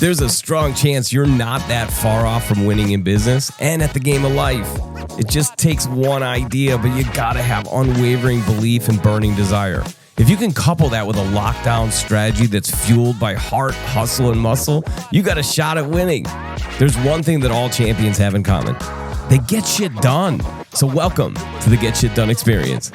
There's a strong chance you're not that far off from winning in business and at the game of life. It just takes one idea, but you gotta have unwavering belief and burning desire. If you can couple that with a lockdown strategy that's fueled by heart, hustle, and muscle, you got a shot at winning. There's one thing that all champions have in common. They get shit done. So welcome to the Get Shit Done experience.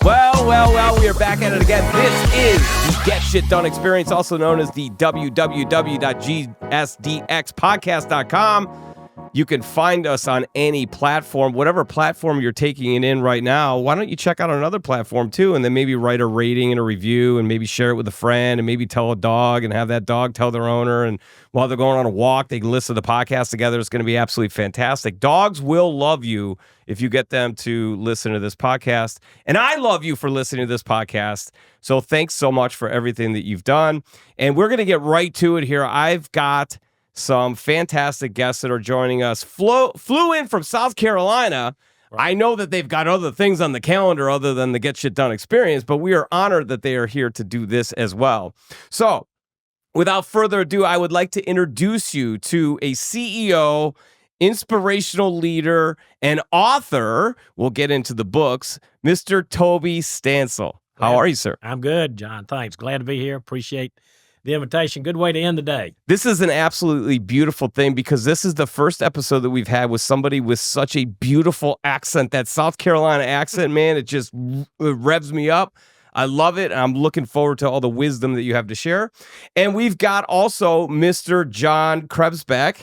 Well, we are back at it again. This is the Get Shit Done experience, also known as the www.gsdxpodcast.com. You can find us on any platform, whatever platform you're taking it in right now. Why don't you check out another platform too, and then maybe write a rating and a review, and maybe share it with a friend, and maybe tell a dog, and have that dog tell their owner. And while they're going on a walk, they can listen to the podcast together. It's going to be absolutely fantastic. Dogs will love you if you get them to listen to this podcast. And I love you for listening to this podcast. So thanks so much for everything that you've done. And we're going to get right to it here. I've got some fantastic guests that are joining us. Flew in from South Carolina. Right. I know that they've got other things on the calendar other than the Get Shit Done experience, but we are honored that they are here to do this as well. So without further ado, I would like to introduce you to a CEO, inspirational leader, and author. We'll get into the books, Mr. Toby Stansell. How are you, sir? I'm good, John. Thanks. Glad to be here. Appreciate the invitation. Good way to end the day. This is an absolutely beautiful thing because this is the first episode that we've had with somebody with such a beautiful accent. That South Carolina accent, man, it just revs me up. I love it. I'm looking forward to all the wisdom that you have to share. And we've got also Mr. John Krebsbach.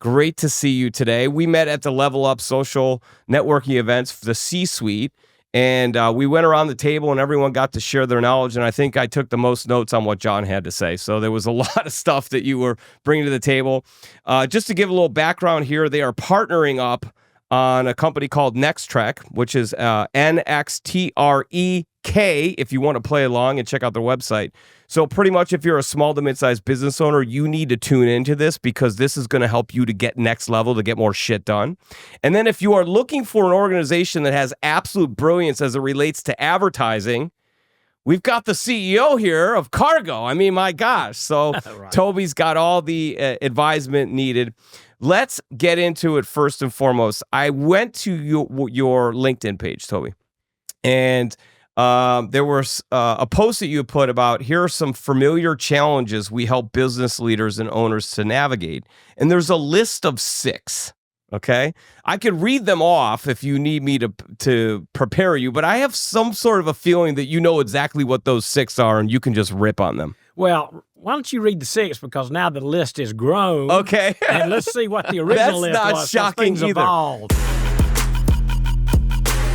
Great to see you today. We met at the Level Up social networking events, the C-Suite. And we went around the table and everyone got to share their knowledge. And I think I took the most notes on what John had to say. So there was a lot of stuff that you were bringing to the table. Just to give a little background here, they are partnering up on a company called NextTrek, which is NXTREK, if you want to play along and check out their website. So pretty much if you're a small to mid-sized business owner, you need to tune into this because this is going to help you to get next level, to get more shit done. And then if you are looking for an organization that has absolute brilliance as it relates to advertising, we've got the CEO here of Cargo. I mean, my gosh. So right. Toby's got all the advisement needed. Let's get into it first and foremost. I went to your LinkedIn page, Toby, and there was a post that you put about, here are some familiar challenges we help business leaders and owners to navigate. And there's a list of 6, okay? I could read them off if you need me to prepare you, but I have some sort of a feeling that you know exactly what those 6 are and you can just rip on them. Well, why don't you read the 6, because now the list is grown. Okay. And let's see what the original list was. That's not shocking either. Evolved.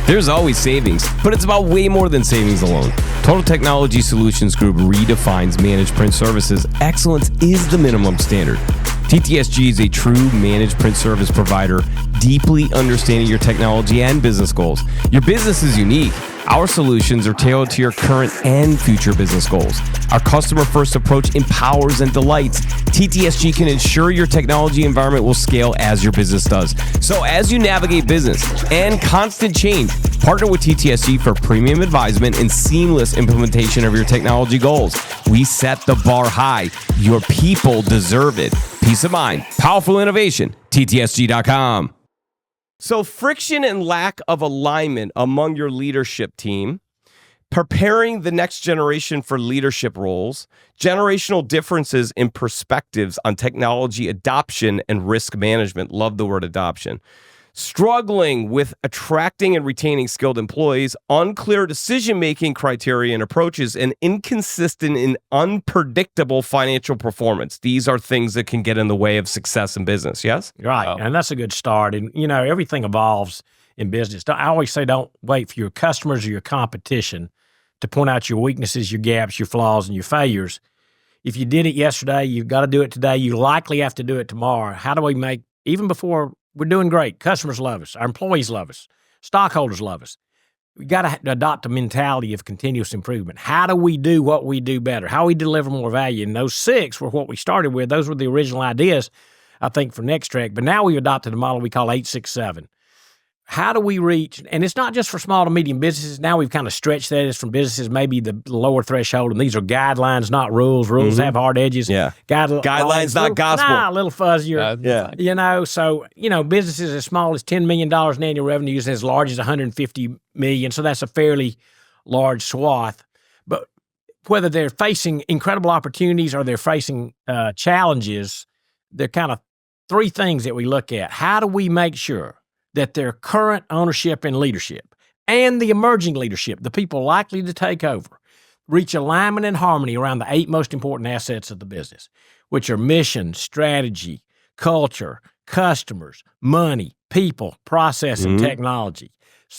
There's always savings, but it's about way more than savings alone. Total Technology Solutions Group redefines managed print services. Excellence is the minimum standard. TTSG is a true managed print service provider, deeply understanding your technology and business goals. Your business is unique. Our solutions are tailored to your current and future business goals. Our customer-first approach empowers and delights. TTSG can ensure your technology environment will scale as your business does. So as you navigate business and constant change, partner with TTSG for premium advisement and seamless implementation of your technology goals. We set the bar high. Your people deserve it. Peace of mind. Powerful innovation. TTSG.com. So friction and lack of alignment among your leadership team, preparing the next generation for leadership roles, generational differences in perspectives on technology adoption and risk management. Love the word adoption. Struggling with attracting and retaining skilled employees, unclear decision-making criteria and approaches, and inconsistent and unpredictable financial performance. These are things that can get in the way of success in business, yes? Right, and that's a good start. And, you know, everything evolves in business. I always say don't wait for your customers or your competition to point out your weaknesses, your gaps, your flaws, and your failures. If you did it yesterday, you've got to do it today. You likely have to do it tomorrow. How do we make, even before we're doing great, customers love us, our employees love us, stockholders love us. We got to adopt a mentality of continuous improvement. How do we do what we do better? How do we deliver more value? And those 6 were what we started with. Those were the original ideas, I think, for NextTrek. But now we've adopted a model we call 867. how do we reach, and it's not just for small to medium businesses. Now we've kind of stretched that as from businesses, maybe the lower threshold, and these are guidelines, not rules. Rules have hard edges. Yeah. Guidelines, not gospel. Nah, a little fuzzier. Yeah. So, businesses as small as $10 million in annual revenues, as large as $150 million. So that's a fairly large swath. But whether they're facing incredible opportunities or they're facing challenges, there are kind of three things that we look at. How do we make sure that their current ownership and leadership and the emerging leadership, the people likely to take over, reach alignment and harmony around the 8 most important assets of the business, which are mission, strategy, culture, customers, money, people, process, and technology.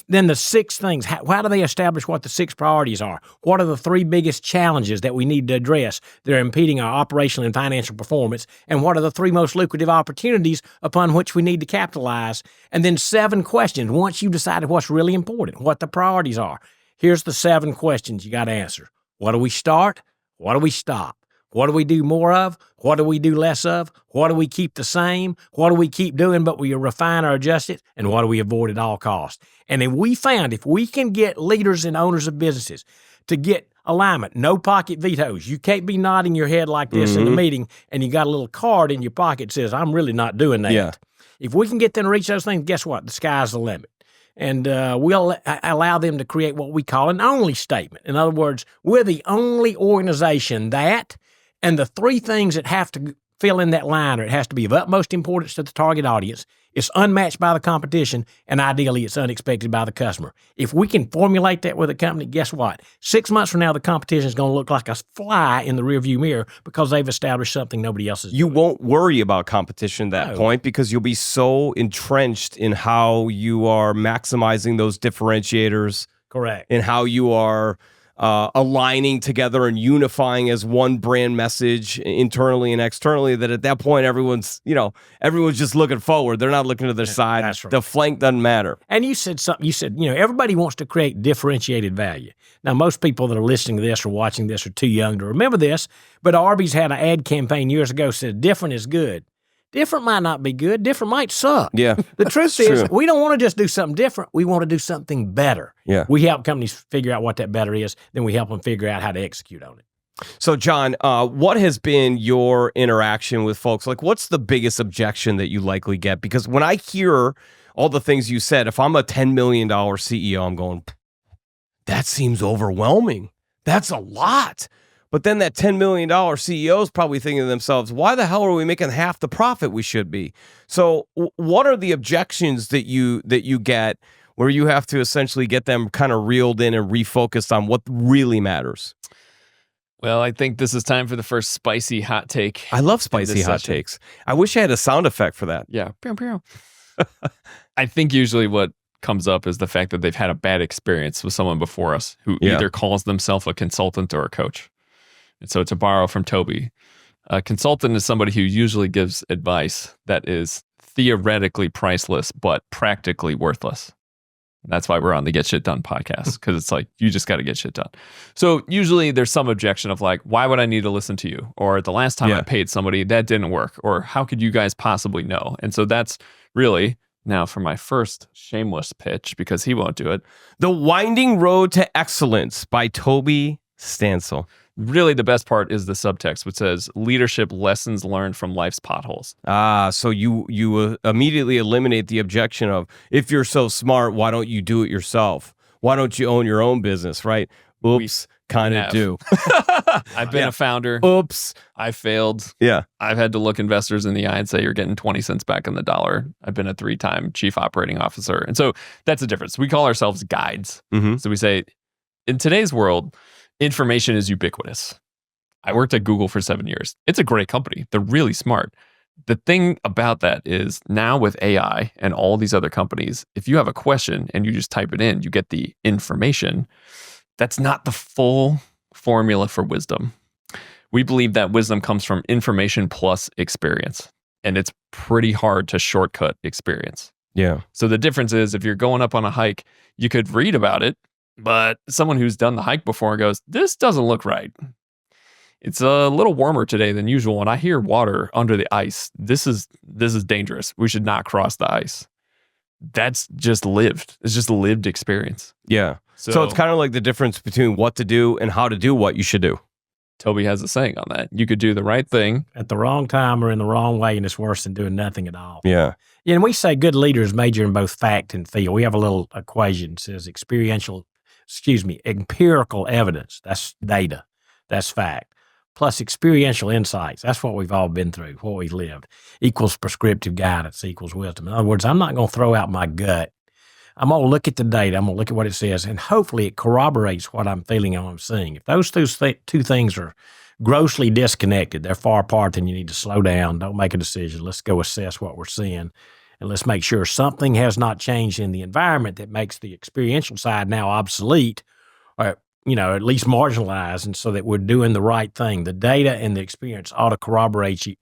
Then the 6 things, how do they establish what the 6 priorities are? What are the 3 biggest challenges that we need to address that are impeding our operational and financial performance? And what are the 3 most lucrative opportunities upon which we need to capitalize? And then 7 questions, once you've decided what's really important, what the priorities are. Here's the 7 questions you got to answer. What do we start? What do we stop? What do we do more of? What do we do less of? What do we keep the same? What do we keep doing but we refine or adjust it? And what do we avoid at all costs? And then we found if we can get leaders and owners of businesses to get alignment, no pocket vetoes. You can't be nodding your head like this in the meeting and you got a little card in your pocket that says, I'm really not doing that. Yeah. If we can get them to reach those things, guess what? The sky's the limit. And we'll allow them to create what we call an only statement. In other words, we're the only organization that, and the 3 things that have to fill in that line, or it has to be of utmost importance to the target audience, it's unmatched by the competition, and ideally it's unexpected by the customer. If we can formulate that with a company, guess what? 6 months from now, the competition is going to look like a fly in the rearview mirror because they've established something nobody else is doing. You won't worry about competition at that point because you'll be so entrenched in how you are maximizing those differentiators. Correct. And how you are aligning together and unifying as one brand message internally and externally, that at that point everyone's just looking forward. They're not looking to their side. That's right. The flank doesn't matter. And you said something. You said, everybody wants to create differentiated value. Now, most people that are listening to this or watching this are too young to remember this, but Arby's had an ad campaign years ago said, different is good. Different might not be good. Different might suck. Yeah. The truth is, we don't want to just do something different. We want to do something better. Yeah. We help companies figure out what that better is. Then we help them figure out how to execute on it. So, John, what has been your interaction with folks? Like, what's the biggest objection that you likely get? Because when I hear all the things you said, if I'm a $10 million CEO, I'm going, that seems overwhelming. That's a lot. But then that $10 million CEO is probably thinking to themselves, why the hell are we making half the profit we should be? So what are the objections that you get where you have to essentially get them kind of reeled in and refocused on what really matters? Well, I think this is time for the first spicy hot take. I love spicy hot takes. I wish I had a sound effect for that. Yeah. Pew, pew. I think usually what comes up is the fact that they've had a bad experience with someone before us who either calls themselves a consultant or a coach. And so to borrow from Toby, a consultant is somebody who usually gives advice that is theoretically priceless, but practically worthless. And that's why we're on the Get Shit Done podcast, because it's like, you just got to get shit done. So usually there's some objection of like, why would I need to listen to you? Or the last time I paid somebody, that didn't work. Or how could you guys possibly know? And so that's really, now for my first shameless pitch, because he won't do it. The Winding Road to Excellence by Toby Stansell. Really, the best part is the subtext, which says leadership lessons learned from life's potholes. So you immediately eliminate the objection of, if you're so smart, why don't you do it yourself? Why don't you own your own business, right? Oops, kind of do. I've been a founder. Oops. I failed. Yeah. I've had to look investors in the eye and say, you're getting 20 cents back on the dollar. I've been a 3-time chief operating officer. And so that's the difference. We call ourselves guides. Mm-hmm. So we say, in today's world, information is ubiquitous. I worked at Google for 7 years. It's a great company. They're really smart. The thing about that is now with AI and all these other companies, if you have a question and you just type it in, you get the information. That's not the full formula for wisdom. We believe that wisdom comes from information plus experience. And it's pretty hard to shortcut experience. Yeah. So the difference is if you're going up on a hike, you could read about it, but someone who's done the hike before goes, this doesn't look right. It's a little warmer today than usual, and I hear water under the ice. This is dangerous. We should not cross the ice. that's just lived. It's just a lived experience. Yeah. So it's kind of like the difference between what to do and how to do what you should do. Toby has a saying on that. You could do the right thing at the wrong time or in the wrong way, and it's worse than doing nothing at all. Yeah. Yeah, and we say good leaders major in both fact and feel. We have a little equation that says empirical evidence. That's data. That's fact. Plus experiential insights. That's what we've all been through, what we've lived. Equals prescriptive guidance, equals wisdom. In other words, I'm not going to throw out my gut. I'm going to look at the data. I'm going to look at what it says, and hopefully it corroborates what I'm feeling and what I'm seeing. If those two things are grossly disconnected, they're far apart, then you need to slow down. Don't make a decision. Let's go assess what we're seeing, and let's make sure something has not changed in the environment that makes the experiential side now obsolete or, at least marginalized, and so that we're doing the right thing. The data and the experience ought to corroborate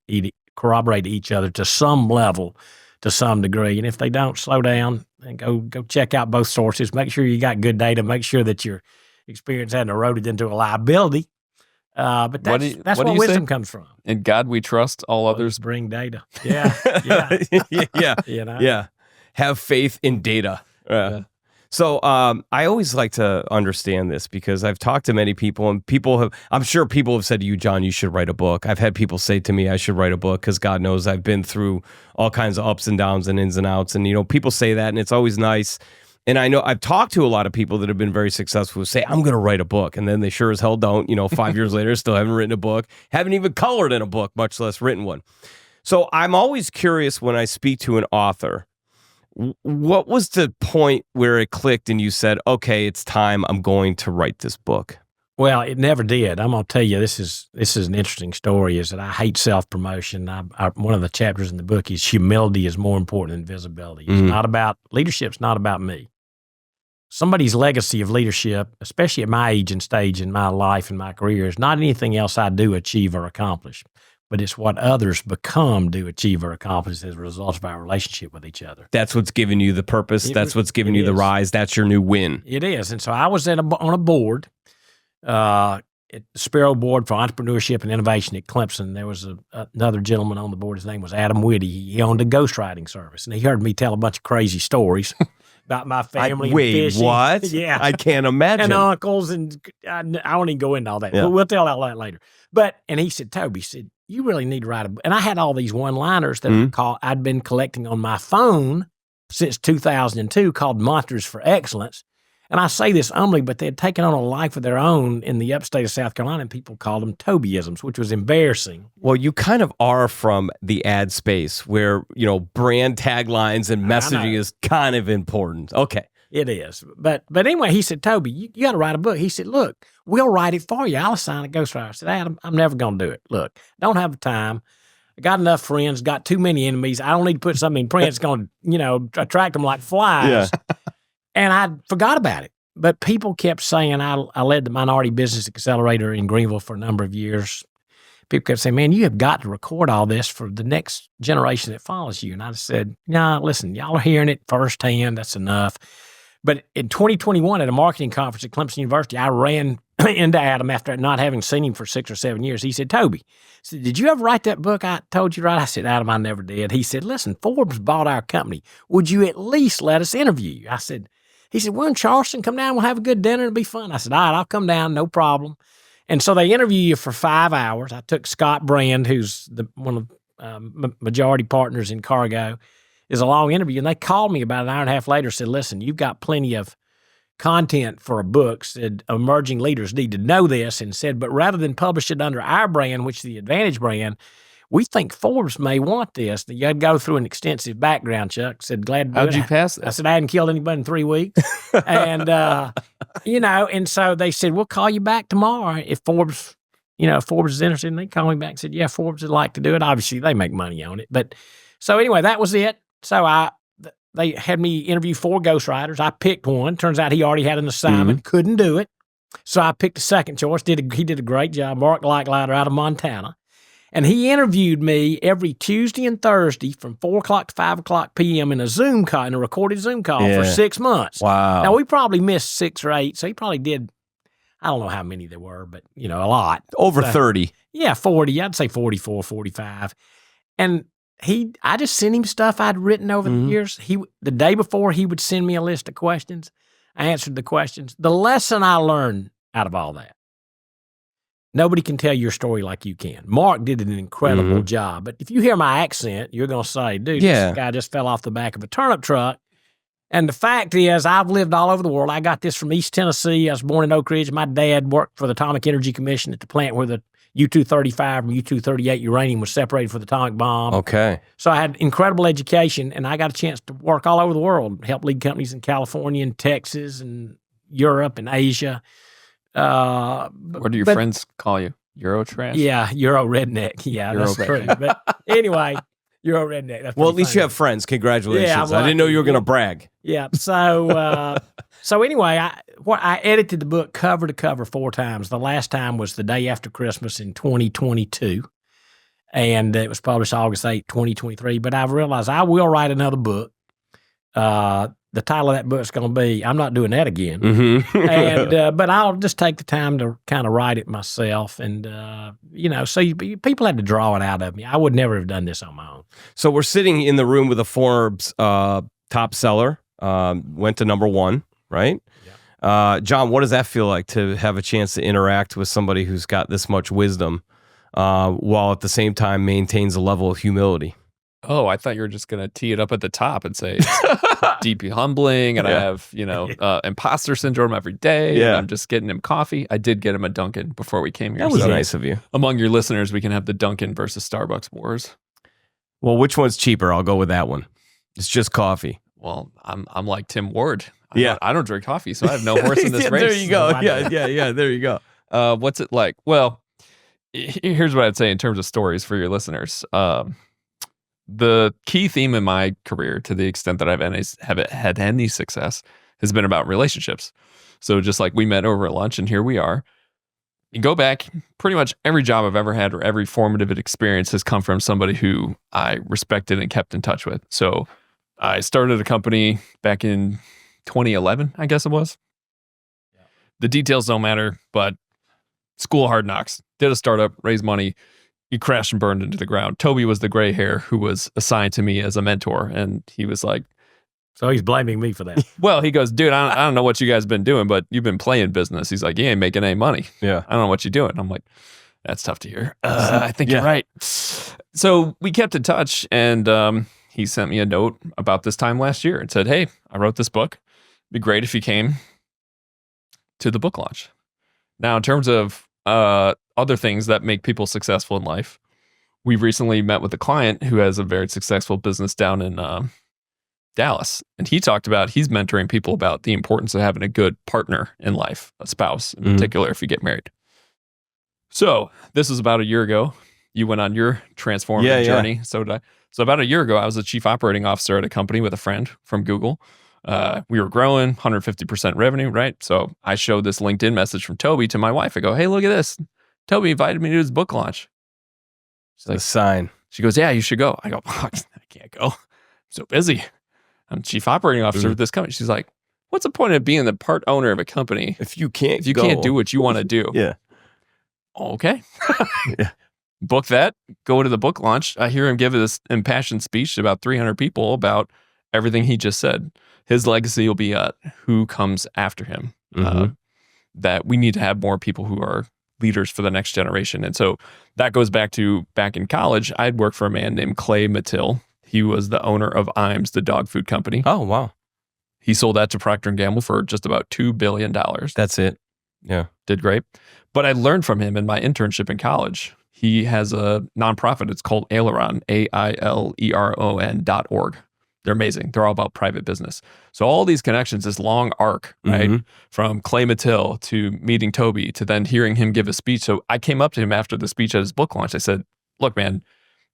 each other to some level, to some degree. And if they don't, slow down and go check out both sources. Make sure you got good data. Make sure that your experience hadn't eroded into a liability. But that's where wisdom comes from. In God we trust, all others bring data. Yeah. Yeah. Have faith in data. So I always like to understand this because I've talked to many people, and I'm sure people have said to you, John, you should write a book. I've had people say to me, I should write a book because God knows I've been through all kinds of ups and downs and ins and outs. And, people say that, and it's always nice. And I know I've talked to a lot of people that have been very successful who say, I'm going to write a book. And then they sure as hell don't, 5 years later, still haven't written a book, haven't even colored in a book, much less written one. So I'm always curious when I speak to an author, what was the point where it clicked and you said, okay, it's time, I'm going to write this book? Well, it never did. I'm going to tell you, this is an interesting story, is that I hate self-promotion. One of the chapters in the book is humility is more important than visibility. It's not about, leadership's not about me. Somebody's legacy of leadership, especially at my age and stage in my life and my career, is not anything else I do, achieve, or accomplish, but it's what others become, do, achieve, or accomplish as a result of our relationship with each other. That's what's giving you the purpose. That's what's giving you the rise. That's your new win. It is. And so I was on a board, at the Sparrow Board for Entrepreneurship and Innovation at Clemson. There was another gentleman on the board. His name was Adam Whitty. He owned a ghostwriting service, and he heard me tell a bunch of crazy stories about my family. Wait, and fishing. What? Yeah. I can't imagine. And uncles, and I won't even go into all that. Yeah. We'll tell all that later. And he said, Toby, you really need to write a book. And I had all these one-liners that I'd been collecting on my phone since 2002 called Monsters for Excellence. And I say this humbly, but they had taken on a life of their own in the upstate of South Carolina, and people called them Tobyisms, which was embarrassing. Well, you kind of are from the ad space where, brand taglines and messaging is kind of important. Okay. It is. But anyway, he said, Toby, you got to write a book. He said, look, we'll write it for you. I'll assign a ghostwriter. I said, Adam, I'm never going to do it. Look, don't have the time. I got enough friends, got too many enemies. I don't need to put something in print that's going to, attract them like flies. Yeah. And I forgot about it. But people kept saying, I led the Minority Business Accelerator in Greenville for a number of years. People kept saying, man, you have got to record all this for the next generation that follows you. And I said, no, listen, y'all are hearing it firsthand. That's enough. But in 2021 at a marketing conference at Clemson University, I ran into Adam after not having seen him for 6 or 7 years. He said, Toby, did you ever write that book I told you to write? I said, Adam, I never did. He said, listen, Forbes bought our company. Would you at least let us interview you? He said, we're in Charleston. Come down. We'll have a good dinner. It'll be fun. I said, all right, I'll come down. No problem. And so they interview you for 5 hours. I took Scott Brand, who's one of majority partners in Cargo, is a long interview. And they called me about an hour and a half later, said, listen, you've got plenty of content for a book. Said emerging leaders need to know this. And said, but rather than publish it under our brand, which is the Advantage brand, we think Forbes may want this. You had to go through an extensive background, Chuck. Said, glad to do it. How'd you pass that? I said, I hadn't killed anybody in 3 weeks. And, and so they said, we'll call you back tomorrow if Forbes is interested. And they called me back and said, yeah, Forbes would like to do it. Obviously, they make money on it. But so anyway, that was it. So they had me interview 4 ghostwriters. I picked one. Turns out he already had an assignment, couldn't do it. So I picked the second choice. He did a great job. Mark Leichlider out of Montana. And he interviewed me every Tuesday and Thursday from 4 o'clock to 5 o'clock p.m. in a Zoom call, in a recorded Zoom call for 6 months. Wow. Now, we probably missed 6 or 8, so he probably did, I don't know how many there were, but, a lot. Over 30. Yeah, 40. I'd say 44, 45. And I just sent him stuff I'd written over the years. The day before, he would send me a list of questions. I answered the questions. The lesson I learned out of all that, nobody can tell your story like you can. Mark did an incredible job. But if you hear my accent, you're going to say, dude, this guy just fell off the back of a turnip truck. And the fact is, I've lived all over the world. I got this from East Tennessee. I was born in Oak Ridge. My dad worked for the Atomic Energy Commission at the plant where the U-235 and U-238 uranium was separated for the atomic bomb. Okay. So I had incredible education, and I got a chance to work all over the world, help lead companies in California and Texas and Europe and Asia. What do your friends call you? Euro trash? Yeah, Euro redneck. Yeah, Euro that's true. But anyway, Euro redneck. That's Well, at least funny. you have friends. Congratulations. Yeah, I didn't know you were going to brag. Yeah. So anyway, I edited the book cover to cover 4 times. The last time was the day after Christmas in 2022, and it was published August 8, 2023. But I've realized I will write another book. The title of that book is going to be, I'm not doing that again. But I'll just take the time to kind of write it myself. And, so people had to draw it out of me. I would never have done this on my own. So we're sitting in the room with a Forbes top seller, went to number 1, right? Yeah. John, what does that feel like to have a chance to interact with somebody who's got this much wisdom while at the same time maintains a level of humility? Oh, I thought you were just going to tee it up at the top and say it's deeply humbling, and I have, imposter syndrome every day. Yeah. And I'm just getting him coffee. I did get him a Dunkin' before we came here. That was nice of you. Among your listeners, we can have the Dunkin' versus Starbucks wars. Well, which one's cheaper? I'll go with that one. It's just coffee. Well, I'm like Tim Ward. I don't drink coffee, so I have no horse in this race. There you go. Yeah. There you go. What's it like? Well, here's what I'd say in terms of stories for your listeners. The key theme in my career, to the extent that I've had any success, has been about relationships. So just like we met over at lunch and here we are, you go back, pretty much every job I've ever had or every formative experience has come from somebody who I respected and kept in touch with. So I started a company back in 2011, I guess it was. Yeah. The details don't matter, but school of hard knocks, did a startup, raised money. You crashed and burned into the ground. Toby was the gray hair who was assigned to me as a mentor. And he was like, so he's blaming me for that. Well, he goes, dude, I don't know what you guys been doing, but you've been playing business. He's like, you ain't making any money. Yeah. I don't know what you're doing. I'm like, that's tough to hear. I think you're right. So we kept in touch, and he sent me a note about this time last year and said, hey, I wrote this book. It'd be great if you came to the book launch. Now, in terms of other things that make people successful in life, we've recently met with a client who has a very successful business down in Dallas. And he talked about he's mentoring people about the importance of having a good partner in life, a spouse in particular, if you get married. So this was about a year ago. You went on your transformative journey. Yeah. So did I. So about a year ago, I was a chief operating officer at a company with a friend from Google. We were growing 150% revenue, right? So I showed this LinkedIn message from Toby to my wife. I go, hey, look at this. Toby invited me to his book launch. She's like, a sign. She goes, yeah, you should go. I go, I can't go. I'm so busy. I'm chief operating officer of this company. She's like, what's the point of being the part owner of a company if you can't do what you want to do? Yeah. Okay. Book that. Go to the book launch. I hear him give this impassioned speech to about 300 people about everything he just said. His legacy will be who comes after him. That we need to have more people who are leaders for the next generation. And so that goes back to back in college, I'd worked for a man named Clay Mattill. He was the owner of Iams, the dog food company. Oh, wow. He sold that to Procter & Gamble for just about $2 billion. That's it. Yeah. Did great. But I learned from him in my internship in college. He has a nonprofit. It's called Aileron, AILERON.org. They're amazing. They're all about private business. So all these connections, this long arc, right? From Clay Mattill to meeting Toby to then hearing him give a speech. So I came up to him after the speech at his book launch. I said, look, man,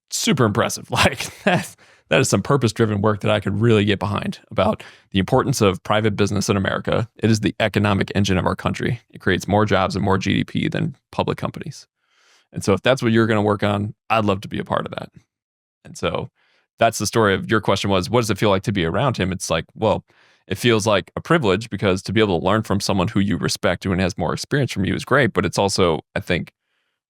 super impressive. Like that is some purpose-driven work that I could really get behind about the importance of private business in America. It is the economic engine of our country. It creates more jobs and more GDP than public companies. And so if that's what you're going to work on, I'd love to be a part of that. And so that's the story of your question was, what does it feel like to be around him? It's like, well, it feels like a privilege because to be able to learn from someone who you respect, who has more experience from you is great. But it's also, I think,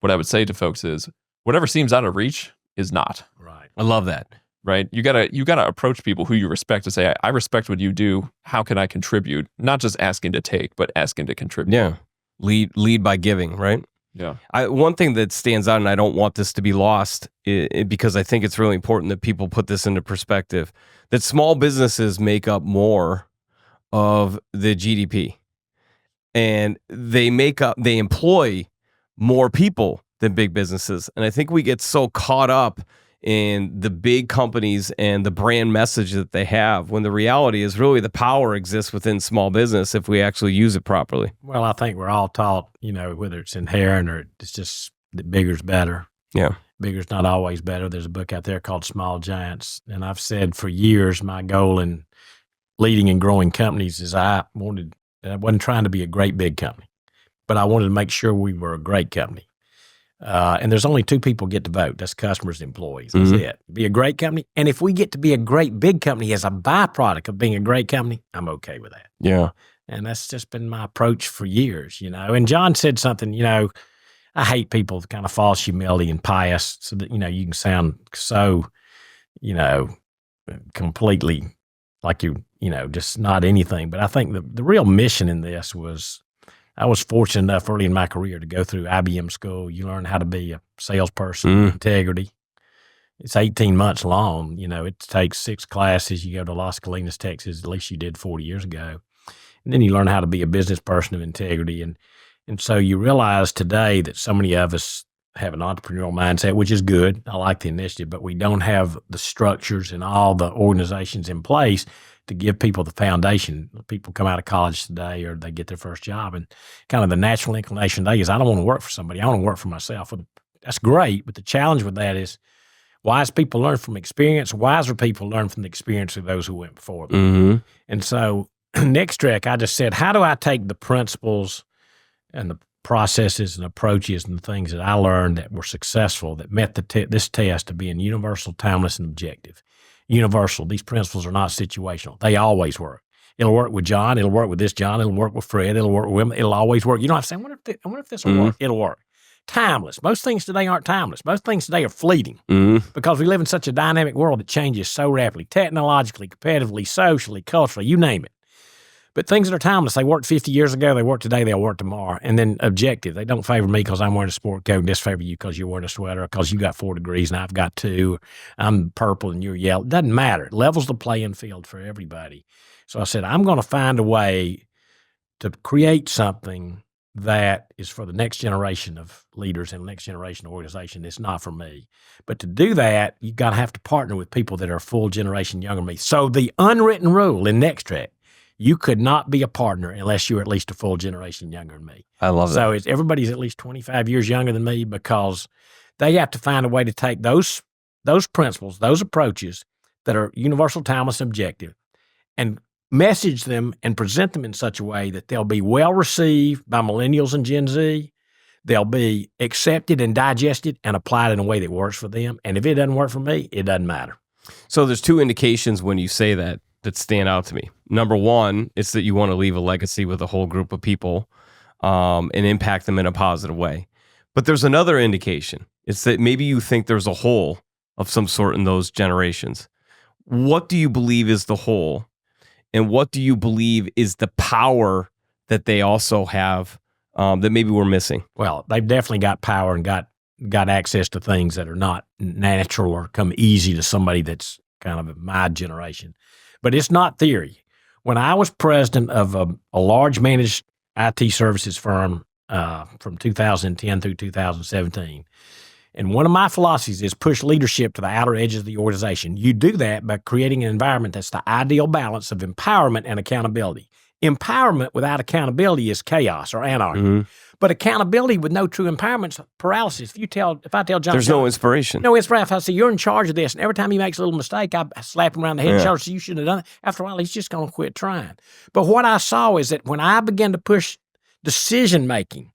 what I would say to folks is whatever seems out of reach is not. Right. I love that. Right? You gotta approach people who you respect to say, I respect what you do. How can I contribute? Not just asking to take, but asking to contribute. Yeah. Lead by giving, right? Yeah. One thing that stands out, and I don't want this to be lost, because I think it's really important that people put this into perspective, that small businesses make up more of the GDP. And they employ more people than big businesses. And I think we get so caught up in the big companies and the brand message that they have, when the reality is really the power exists within small business if we actually use it properly. Well, I think we're all taught, whether it's inherent or it's just that bigger's better. Yeah. Bigger's not always better. There's a book out there called Small Giants. And I've said for years, my goal in leading and growing companies is I wasn't trying to be a great big company, but I wanted to make sure we were a great company. And there's only two people get to vote. That's customers and employees. That's it. Be a great company. And if we get to be a great big company as a byproduct of being a great company, I'm okay with that. Yeah. And that's just been my approach for years, And John said something, I hate people with kind of false humility and pious so that, you can sound so, completely like you just not anything. But I think the real mission in this was, I was fortunate enough early in my career to go through IBM school. You learn how to be a salesperson, integrity. It's 18 months long. It takes 6 classes. You go to Las Colinas, Texas, at least you did 40 years ago. And then you learn how to be a business person of integrity. And so you realize today that so many of us have an entrepreneurial mindset, which is good. I like the initiative, but we don't have the structures and all the organizations in place to give people the foundation. People come out of college today or they get their first job, and kind of the natural inclination today is, I don't want to work for somebody. I want to work for myself. Well, that's great, but the challenge with that is wise people learn from experience. Wiser people learn from the experience of those who went before them. And so next track, I just said, how do I take the principles and the processes and approaches and the things that I learned that were successful, that met this test of being universal, timeless, and objective. Universal. These principles are not situational. They always work. It'll work with John. It'll work with this John. It'll work with Fred. It'll work with women. It'll always work. You don't have to say, I wonder if this will work. It'll work. Timeless. Most things today aren't timeless. Most things today are fleeting because we live in such a dynamic world that changes so rapidly, technologically, competitively, socially, culturally, you name it. But things that are timeless, they worked 50 years ago, they work today, they'll work tomorrow. And then objective, they don't favor me because I'm wearing a sport coat and disfavor you because you're wearing a sweater, because you got 4 degrees and I've got 2. I'm purple and you're yellow. It doesn't matter. It levels the playing field for everybody. So I said, I'm going to find a way to create something that is for the next generation of leaders and the next generation of organization. It's not for me. But to do that, you got to have to partner with people that are a full generation younger than me. So the unwritten rule in NextTrack, you could not be a partner unless you're at least a full generation younger than me. I love that. So everybody's at least 25 years younger than me, because they have to find a way to take those principles, those approaches that are universal, timeless, and objective, and message them and present them in such a way that they'll be well received by millennials and Gen Z. They'll be accepted and digested and applied in a way that works for them. And if it doesn't work for me, it doesn't matter. So there's 2 indications when you say that stand out to me. Number one, it's that you want to leave a legacy with a whole group of people and impact them in a positive way. But there's another indication. It's that maybe you think there's a hole of some sort in those generations. What do you believe is the hole? And what do you believe is the power that they also have that maybe we're missing? Well, they've definitely got power and got access to things that are not natural or come easy to somebody that's kind of my generation. But it's not theory. When I was president of a large managed IT services firm from 2010 through 2017, and one of my philosophies is push leadership to the outer edges of the organization. You do that by creating an environment that's the ideal balance of empowerment and accountability. Empowerment without accountability is chaos or anarchy. But accountability with no true empowerment is paralysis. If I tell John, there's no inspiration. No inspiration. If I say, you're in charge of this, and every time he makes a little mistake, I slap him around the head and shoulder, so you shouldn't have done it. After a while, he's just going to quit trying. But what I saw is that when I began to push decision-making,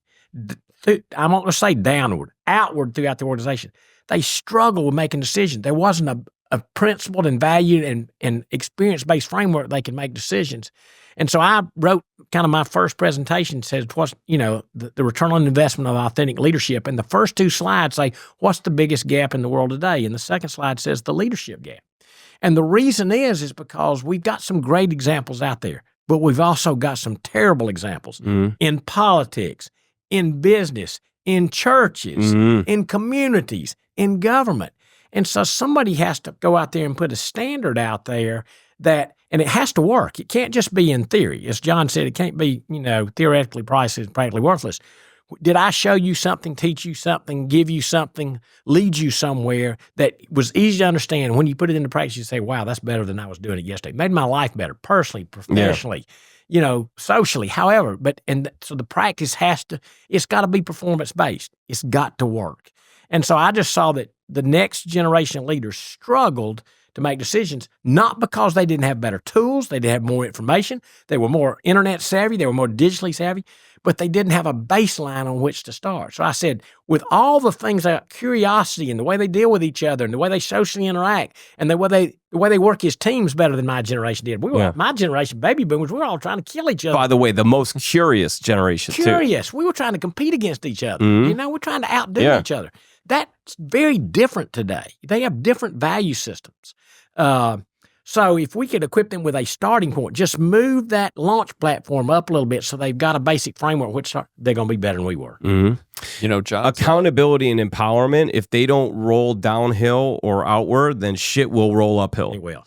I'm not going to say downward, outward throughout the organization, they struggle with making decisions. There wasn't a principled and valued and experience-based framework they could make decisions. And so I wrote kind of my first presentation says, what's, the return on investment of authentic leadership. And the first 2 slides say, what's the biggest gap in the world today? And the second slide says the leadership gap. And the reason is because we've got some great examples out there, but we've also got some terrible examples in politics, in business, in churches, in communities, in government. And so somebody has to go out there and put a standard out there and it has to work. It can't just be in theory. As John said, it can't be, theoretically priceless and practically worthless. Did I show you something, teach you something, give you something, lead you somewhere that was easy to understand? When you put it into practice, you say, wow, that's better than I was doing it yesterday. It made my life better, personally, professionally, socially, however. So the practice it's got to be performance-based. It's got to work. And so I just saw that the next generation of leaders struggled to make decisions, not because they didn't have better tools, they didn't have more information, they were more internet savvy, they were more digitally savvy, but they didn't have a baseline on which to start. So I said, with all the things about curiosity and the way they deal with each other and the way they socially interact and the way they work as teams better than my generation did. My generation, baby boomers, we were all trying to kill each other. By the way, the most curious generation, too. We were trying to compete against each other. We're trying to outdo each other. That's very different today. They have different value systems. So if we could equip them with a starting point, just move that launch platform up a little bit so they've got a basic framework, which they're going to be better than we were. John, accountability and empowerment, if they don't roll downhill or outward, then shit will roll uphill. It will.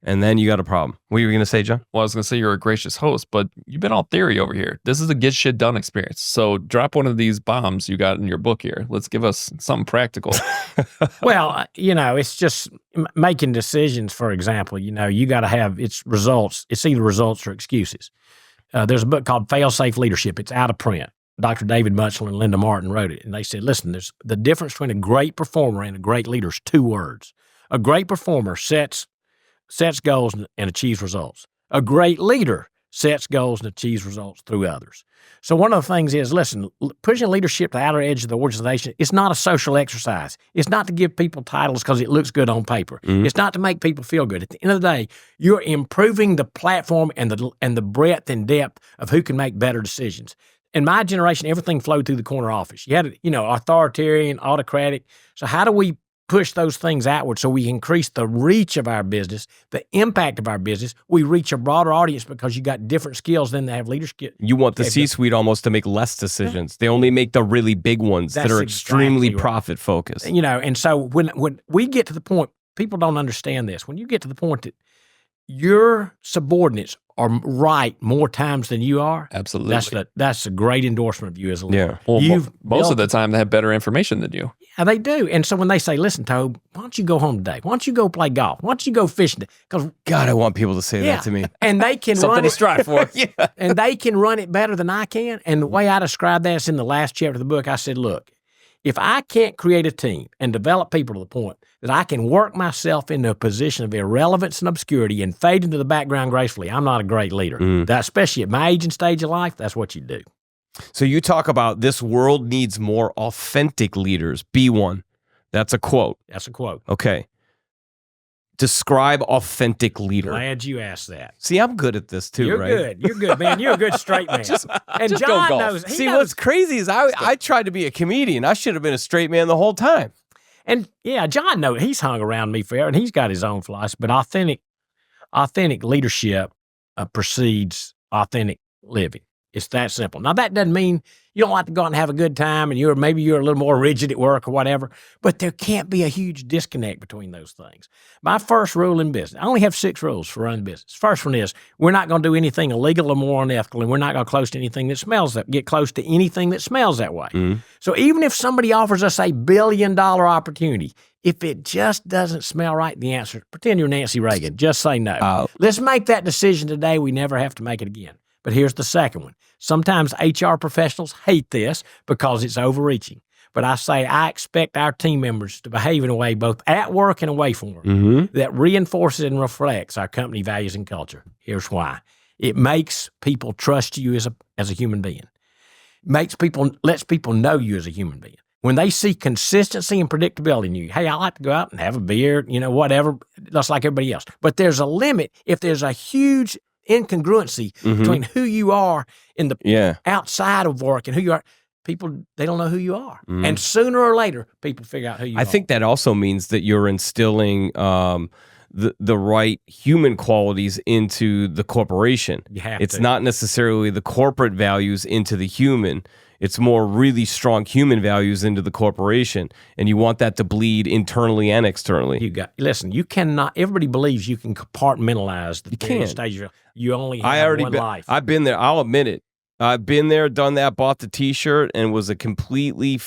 And then you got a problem. What were you going to say, John? Well, I was going to say you're a gracious host, but you've been all theory over here. This is a get shit done experience. So drop one of these bombs you got in your book here. Let's give us something practical. Well, it's just making decisions, for example. You got to have its results. It's either results or excuses. There's a book called Fail-Safe Leadership. It's out of print. Dr. David Mutchell and Linda Martin wrote it. And they said, listen, there's the difference between a great performer and a great leader is 2 words. A great performer sets goals and achieves results. A great leader sets goals and achieves results through others. So one of the things is, listen, pushing leadership to the outer edge of the organization, it's not a social exercise. It's not to give people titles because it looks good on paper. It's not to make people feel good. At the end of the day, you're improving the platform and the breadth and depth of who can make better decisions. In my generation, everything flowed through the corner office. You had, authoritarian, autocratic. So how do we push those things outward so we increase the reach of our business, the impact of our business? We reach a broader audience because you got different skills than they have leadership. You want the C-suite almost to make less decisions. They only make the really big ones that are extremely profit focused. And so when we get to the point, people don't understand this. When you get to the point that your subordinates are right more times than you are, absolutely, that's a great endorsement of you as a leader. Well, most of the time they have better information than you. Yeah, they do. And so when they say, listen, Tobe, why don't you go home today? Why don't you go play golf? Why don't you go fishing? Because God, I want people to say that to me. And they can something run to strive for. And they can run it better than I can. And the way I describe that is in the last chapter of the book. I said, look, if I can't create a team and develop people to the point that I can work myself into a position of irrelevance and obscurity and fade into the background gracefully, I'm not a great leader. That, especially at my age and stage of life, that's what you do. So you talk about this world needs more authentic leaders. Be one. That's a quote. That's a quote. Okay. Describe authentic leader. Glad you asked that. See, I'm good at this too, right? You're good, man. You're a good straight man. And John knows. See, what's crazy is I tried to be a comedian. I should have been a straight man the whole time. And yeah, John knows. He's hung around me forever, and he's got his own philosophy. But authentic leadership precedes authentic living. It's that simple. Now, that doesn't mean you don't like to go out and have a good time and maybe you're a little more rigid at work or whatever, but there can't be a huge disconnect between those things. My first rule in business, I only have 6 rules for running business. First one is we're not going to do anything illegal or more unethical, and we're not going to get close to anything that smells that way. So even if somebody offers us $1 billion opportunity, if it just doesn't smell right, the answer, pretend you're Nancy Reagan, just say no. Let's make that decision today. We never have to make it again. But here's the second one. Sometimes HR professionals hate this because it's overreaching. But I say I expect our team members to behave in a way both at work and away from work that reinforces and reflects our company values and culture. Here's why. It makes people trust you as a human being. Lets people know you as a human being. When they see consistency and predictability in you, hey, I like to go out and have a beer, whatever, just like everybody else. But there's a limit if there's a huge incongruency between who you are in the outside of work and who you are. People, they don't know who you are. And sooner or later, people figure out who you are. I think that also means that you're instilling the right human qualities into the corporation. It's not necessarily the corporate values into the human. It's more really strong human values into the corporation, and you want that to bleed internally and externally. Listen, you cannot. Everybody believes you can compartmentalize the stage. You only have one life. I've been there. I'll admit it. I've been there, done that, bought the T-shirt, and was a complete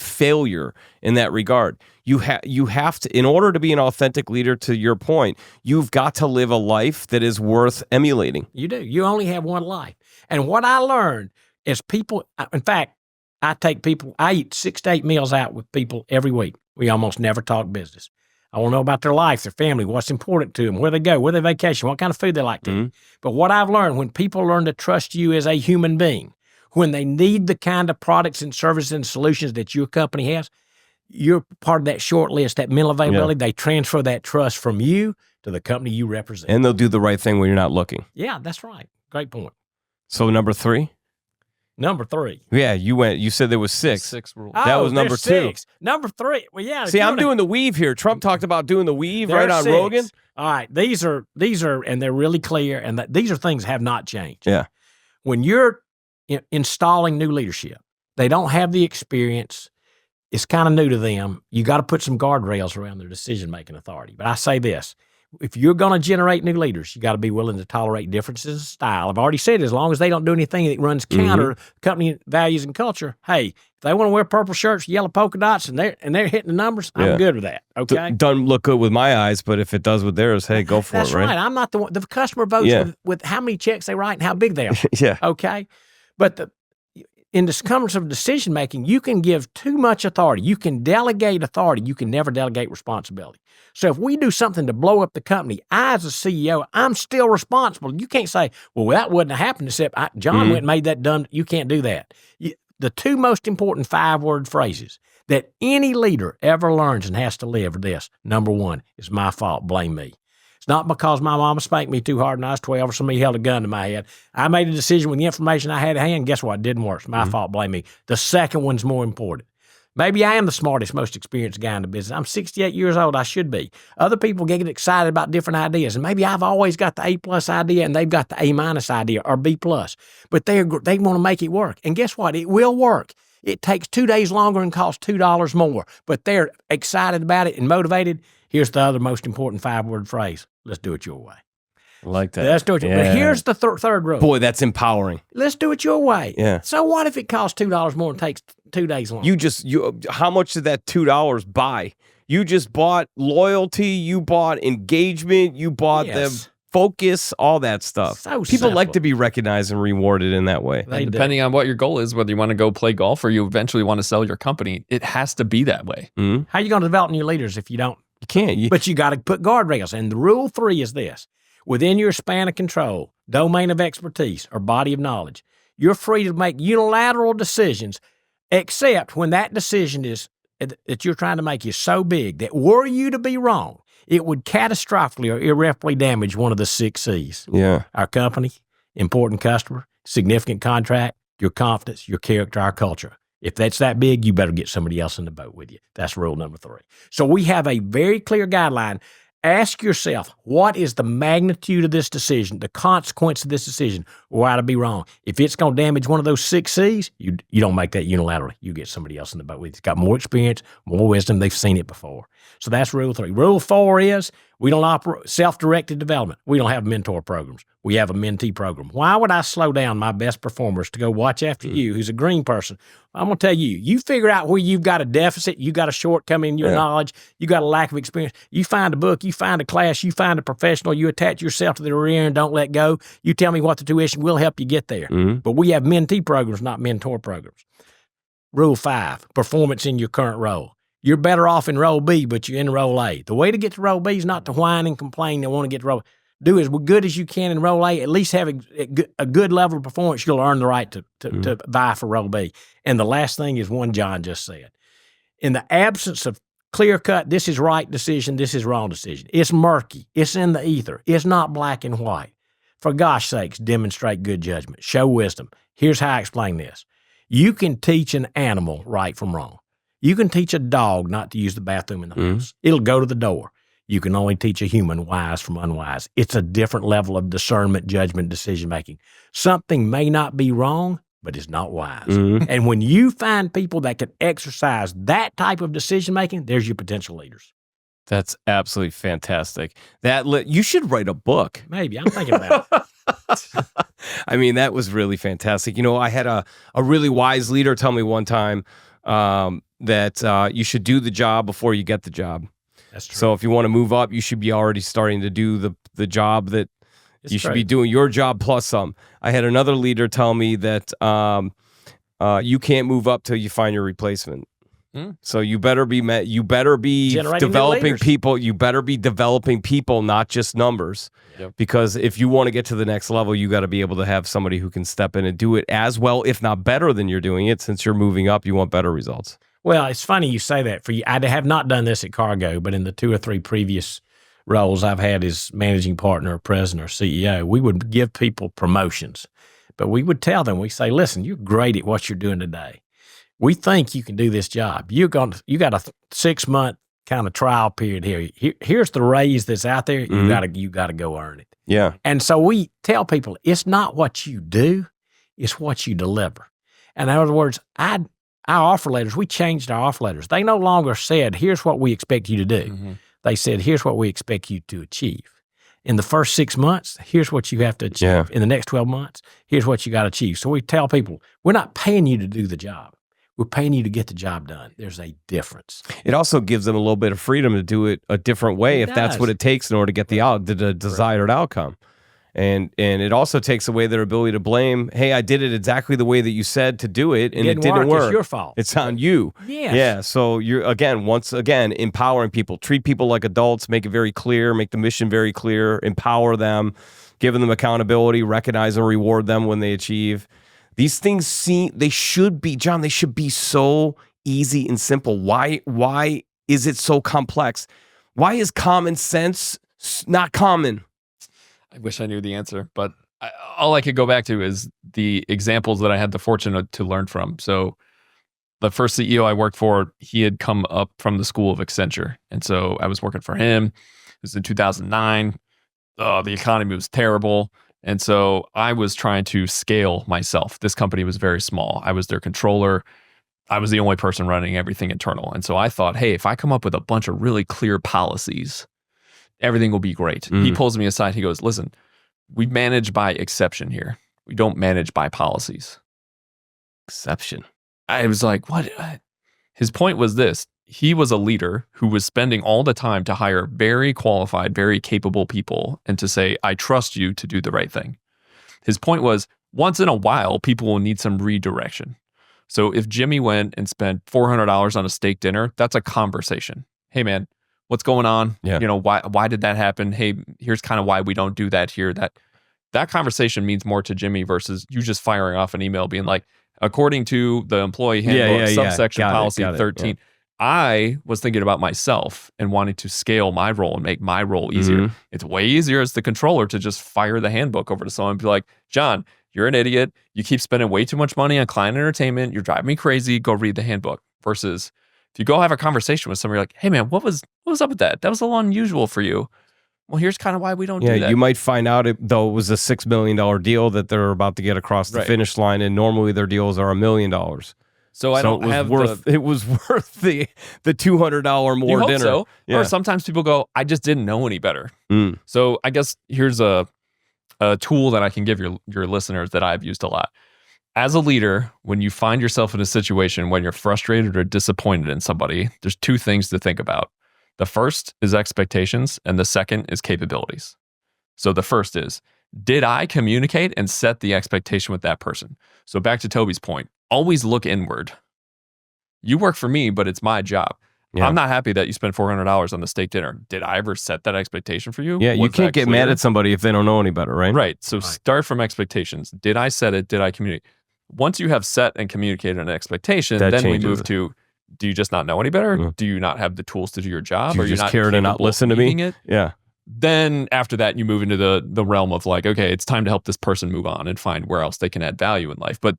failure in that regard. You have to, in order to be an authentic leader, to your point, you've got to live a life that is worth emulating. You do. You only have one life. And what I learned is people, in fact, I eat 6 to 8 meals out with people every week. We almost never talk business. I want to know about their life, their family, what's important to them, where they go, where they vacation, what kind of food they like to eat. But what I've learned, when people learn to trust you as a human being, when they need the kind of products and services and solutions that your company has, you're part of that short list, that mental availability. They transfer that trust from you to the company you represent. And they'll do the right thing when you're not looking. Yeah, that's right. Great point. So number 3? Number 3. Yeah, you said there was 6. 6 rules. That was number 2. 6. Number 3. Well, yeah. See, I'm doing the weave here. Trump talked about doing the weave right on 6. Rogan. All right. These are, and they're really clear, and these are things that have not changed. Yeah. When you're installing new leadership, they don't have the experience. It's kind of new to them. You got to put some guardrails around their decision-making authority. But I say this. If you're going to generate new leaders, you got to be willing to tolerate differences in style. I've already said, as long as they don't do anything that runs counter company values and culture, hey, if they want to wear purple shirts, yellow polka dots, and they're hitting the numbers, I'm good with that. Okay, doesn't look good with my eyes, but if it does with theirs, hey, go for it. That's right. I'm not the one. The customer votes with how many checks they write and how big they are. Yeah. Okay, but in the circumference of decision making, you can give too much authority. You can delegate authority. You can never delegate responsibility. So if we do something to blow up the company, I as a CEO, I'm still responsible. You can't say, well, that wouldn't have happened except John went and made that done. You can't do that. The 2 most important 5-word phrases that any leader ever learns and has to live are this. Number 1, it's my fault, blame me. It's not because my mama spanked me too hard when I was 12 or somebody held a gun to my head. I made a decision with the information I had at hand. Guess what? It didn't work. It's my fault. Blame me. The second one's more important. Maybe I am the smartest, most experienced guy in the business. I'm 68 years old. I should be. Other people get excited about different ideas. And maybe I've always got the A+ idea and they've got the A- idea or B+. But they want to make it work. And guess what? It will work. It takes 2 days longer and costs $2 more. But they're excited about it and motivated. Here's the other most important 5-word phrase. Let's do it your way. I like that. Let's do it your way. But here's the third rule. Boy, that's empowering. Let's do it your way. Yeah. So what if it costs $2 more and takes 2 days longer? How much did that $2 buy? You just bought loyalty. You bought engagement. You bought them focus, all that stuff. So People like to be recognized and rewarded in that way. And depending on what your goal is, whether you want to go play golf or you eventually want to sell your company, it has to be that way. Mm-hmm. How are you going to develop new leaders if you don't? You can't. But you got to put guardrails. And the rule 3 is this. Within your span of control, domain of expertise, or body of knowledge, you're free to make unilateral decisions, except when that decision that you're trying to make is so big that were you to be wrong, it would catastrophically or irreparably damage one of the 6 C's. Yeah. Our company, important customer, significant contract, your confidence, your character, our culture. If that's that big, you better get somebody else in the boat with you. That's rule number 3. So we have a very clear guideline. Ask yourself, what is the magnitude of this decision, the consequence of this decision, or I'd be wrong? If it's going to damage one of those 6 C's, you don't make that unilaterally. You get somebody else in the boat with you. It's got more experience, more wisdom. They've seen it before. So that's rule 3. Rule 4 is we don't operate self-directed development. We don't have mentor programs. We have a mentee program. Why would I slow down my best performers to go watch after you, who's a green person? I'm going to tell you, you figure out where you've got a deficit, you got a shortcoming in your knowledge, you got a lack of experience. You find a book, you find a class, you find a professional, you attach yourself to their rear and don't let go. You tell me what the tuition, we'll help you get there. Mm-hmm. But we have mentee programs, not mentor programs. Rule 5, performance in your current role. You're better off in role B, but you're in role A. The way to get to role B is not to whine and complain and want to get to role. Do as good as you can in role A. At least have a good level of performance. You'll earn the right to vie for role B. And the last thing is one John just said. In the absence of clear-cut, this is right decision, this is wrong decision. It's murky. It's in the ether. It's not black and white. For gosh sakes, demonstrate good judgment. Show wisdom. Here's how I explain this. You can teach an animal right from wrong. You can teach a dog not to use the bathroom in the house. It'll go to the door. You can only teach a human wise from unwise. It's a different level of discernment, judgment, decision-making. Something may not be wrong, but it's not wise. And when you find people that can exercise that type of decision-making, there's your potential leaders. That's absolutely fantastic. You should write a book. Maybe. I'm thinking about it. I mean, that was really fantastic. You know, I had a really wise leader tell me one time that you should do the job before you get the job. That's true. So if you want to move up, you should be already starting to do the job that you should be doing your job plus some. I had another leader tell me that you can't move up till you find your replacement. So you better be developing people. You better be developing people, not just numbers. Yep. Because if you want to get to the next level, you got to be able to have somebody who can step in and do it as well, if not better than you're doing it. Since you're moving up, you want better results. Well, it's funny you say that. I have not done this at Cargo, but in the 2 or 3 previous roles I've had as managing partner, president, or CEO, we would give people promotions, but we would tell them, we say, listen, you're great at what you're doing today. We think you can do this job. You got a 6-month kind of trial period here. Here's the raise that's out there. You got to go earn it. Yeah. And so we tell people it's not what you do, it's what you deliver. And in other words, our offer letters, we changed our offer letters. They no longer said, here's what we expect you to do. They said, here's what we expect you to achieve. In the first 6 months, here's what you have to achieve. Yeah. In the next 12 months, here's what you got to achieve. So we tell people, we're not paying you to do the job. We're paying you to get the job done. There's a difference. It also gives them a little bit of freedom to do it a different way if that's what it takes in order to get the desired outcome. And it also takes away their ability to blame, hey, I did it exactly the way that you said to do it, and it didn't work. It's your fault. It's on you. Yes. Yeah. So you're, once again, empowering people. Treat people like adults. Make it very clear. Make the mission very clear. Empower them. Giving them accountability. Recognize and reward them when they achieve. These things they should be, John, they should be so easy and simple. Why is it so complex? Why is common sense not common? I wish I knew the answer, but all I could go back to is the examples that I had the fortune to learn from. So the first CEO I worked for, he had come up from the school of Accenture. And so I was working for him. It was in 2009. The economy was terrible. And so I was trying to scale myself. This company was very small. I was their controller. I was the only person running everything internal. And so I thought, hey, if I come up with a bunch of really clear policies, everything will be great. He pulls me aside. He goes, listen, we manage by exception here. We don't manage by policies. Exception. I was like, what? His point was this. He was a leader who was spending all the time to hire very qualified, very capable people and to say, I trust you to do the right thing. His point was, once in a while, people will need some redirection. So if Jimmy went and spent $400 on a steak dinner, that's a conversation. Hey, man, what's going on? Yeah. You know, why did that happen? Hey, here's kind of why we don't do that here. That conversation means more to Jimmy versus you just firing off an email being like, according to the employee handbook, subsection policy 13. I was thinking about myself and wanting to scale my role and make my role easier. It's way easier as the controller to just fire the handbook over to someone and be like, John, you're an idiot. You keep spending way too much money on client entertainment. You're driving me crazy. Go read the handbook. Versus if you go have a conversation with somebody like, hey man, what was up with that? That was a little unusual for you. Well, here's kind of why we don't do that. Yeah, you might find out though it was a $6 million deal that they're about to get across the finish line, and normally their deals are $1 million. So I don't have it was worth the $200 more you dinner. So. Yeah. Or sometimes people go, I just didn't know any better. So I guess here's a tool that I can give your listeners that I've used a lot. As a leader, when you find yourself in a situation when you're frustrated or disappointed in somebody, there's 2 things to think about. The first is expectations, and the second is capabilities. So the first is, did I communicate and set the expectation with that person? So back to Toby's point, always look inward. You work for me, but it's my job. Yeah. I'm not happy that you spent $400 on the steak dinner. Did I ever set that expectation for you? Yeah, you can't get mad at somebody if they don't know any better, right? Right. So start from expectations. Did I set it? Did I communicate? Once you have set and communicated an expectation, then we move to, do you just not know any better? Do you not have the tools to do your job? Do you just care to not listen to me? It? Yeah. Then after that, you move into the realm of like, okay, it's time to help this person move on and find where else they can add value in life. But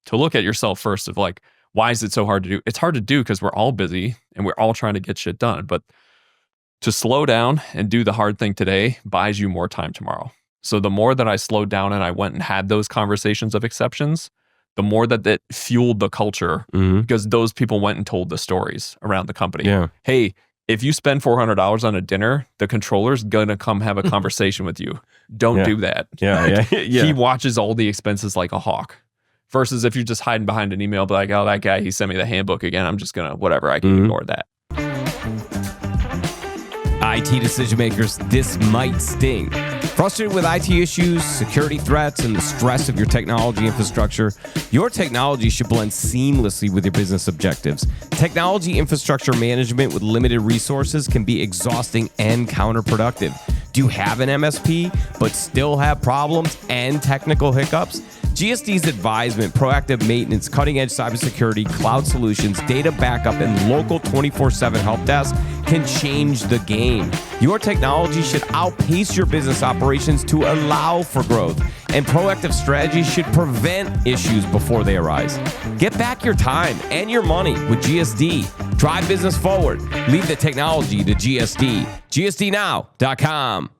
to look at yourself first of like, why is it so hard to do? It's hard to do because we're all busy and we're all trying to get shit done. But to slow down and do the hard thing today buys you more time tomorrow. So the more that I slowed down and I went and had those conversations of exceptions, the more that fueled the culture because those people went and told the stories around the company. Yeah. Hey, if you spend $400 on a dinner, the controller's going to come have a conversation with you. Don't do that. Yeah. He watches all the expenses like a hawk. Versus if you're just hiding behind an email, be like, oh, that guy, he sent me the handbook again. I'm just going to, whatever, I can ignore that. IT decision makers, this might sting. Frustrated with IT issues, security threats, and the stress of your technology infrastructure? Your technology should blend seamlessly with your business objectives. Technology infrastructure management with limited resources can be exhausting and counterproductive. Do you have an MSP but still have problems and technical hiccups? GSD's advisement, proactive maintenance, cutting-edge cybersecurity, cloud solutions, data backup, and local 24/7 help desk can change the game. Your technology should outpace your business operations to allow for growth, and proactive strategies should prevent issues before they arise. Get back your time and your money with GSD. Drive business forward. Leave the technology to GSD. GSDnow.com.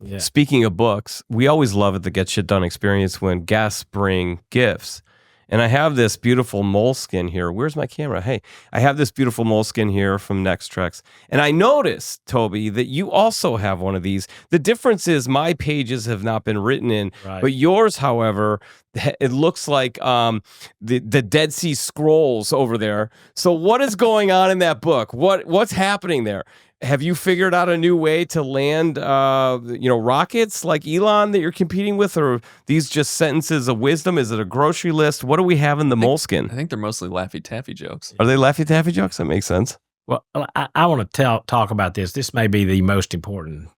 Yeah. Speaking of books, we always love at the Get Shit Done experience when guests bring gifts. And I have this beautiful moleskin here. Where's my camera? Hey, I have this beautiful moleskin here from Nextrex. And I noticed, Toby, that you also have one of these. The difference is my pages have not been written in, but yours, however, it looks like the Dead Sea Scrolls over there. So what is going on in that book? What's happening there? Have you figured out a new way to land, rockets like Elon that you're competing with, or are these just sentences of wisdom? Is it a grocery list? What do we have in the moleskin? I think they're mostly Laffy Taffy jokes. Are they Laffy Taffy jokes? That makes sense. Well, I want to talk about this. This may be the most important.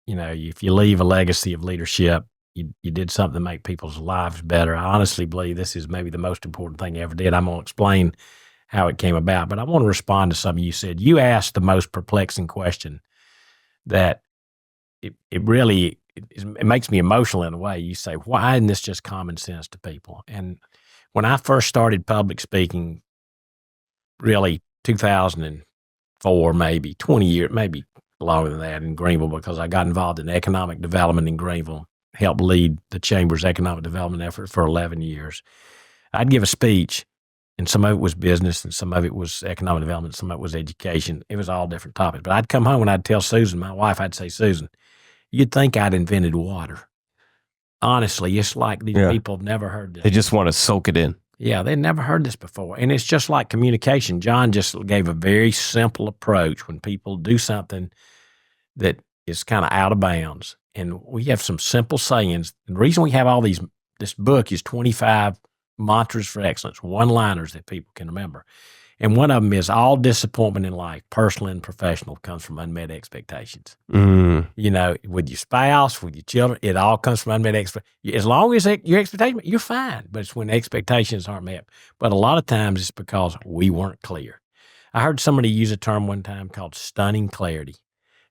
If you leave a legacy of leadership, you did something to make people's lives better. I honestly believe this is maybe the most important thing you ever did. I'm going to explain how it came about, but I want to respond to something you said. You asked the most perplexing question that it really makes me emotional in a way. You say, why isn't this just common sense to people? And when I first started public speaking, really 2004, maybe 20 years, maybe longer than that in Greenville, because I got involved in economic development in Greenville, helped lead the Chamber's economic development effort for 11 years. I'd give a speech, and some of it was business, and some of it was economic development, some of it was education. It was all different topics. But I'd come home and I'd tell Susan, my wife, I'd say, Susan, you'd think I'd invented water. Honestly, it's like these people have never heard this. They just want to soak it in. Yeah, they'd never heard this before. And it's just like communication. John just gave a very simple approach when people do something that is kind of out of bounds. And we have some simple sayings. And the reason we have all these, this book is 25 mantras for excellence, one-liners that people can remember. And one of them is all disappointment in life, personal and professional, comes from unmet expectations. With your spouse, with your children, it all comes from unmet expectations. As long as your expectations, you're fine. But it's when expectations aren't met. But a lot of times it's because we weren't clear. I heard somebody use a term one time called stunning clarity.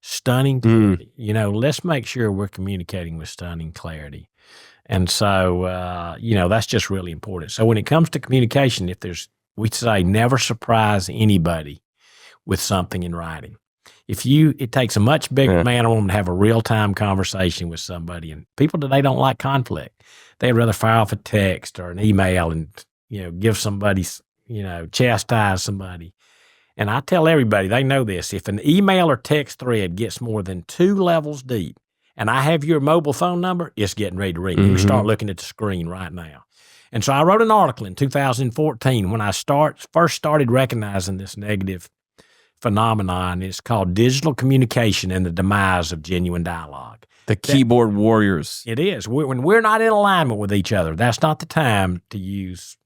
Stunning clarity. Let's make sure we're communicating with stunning clarity. And so, that's just really important. So when it comes to communication, we say never surprise anybody with something in writing. It takes a much bigger man or woman to have a real-time conversation with somebody. And people today don't like conflict. They'd rather fire off a text or an email and, give somebody, chastise somebody. And I tell everybody, they know this, if an email or text thread gets more than 2 levels deep, and I have your mobile phone number, it's getting ready to ring. You can start looking at the screen right now. And so I wrote an article in 2014 when I first started recognizing this negative phenomenon. It's called Digital Communication and the Demise of Genuine Dialogue. The keyboard warriors. It is. When we're not in alignment with each other, that's not the time to use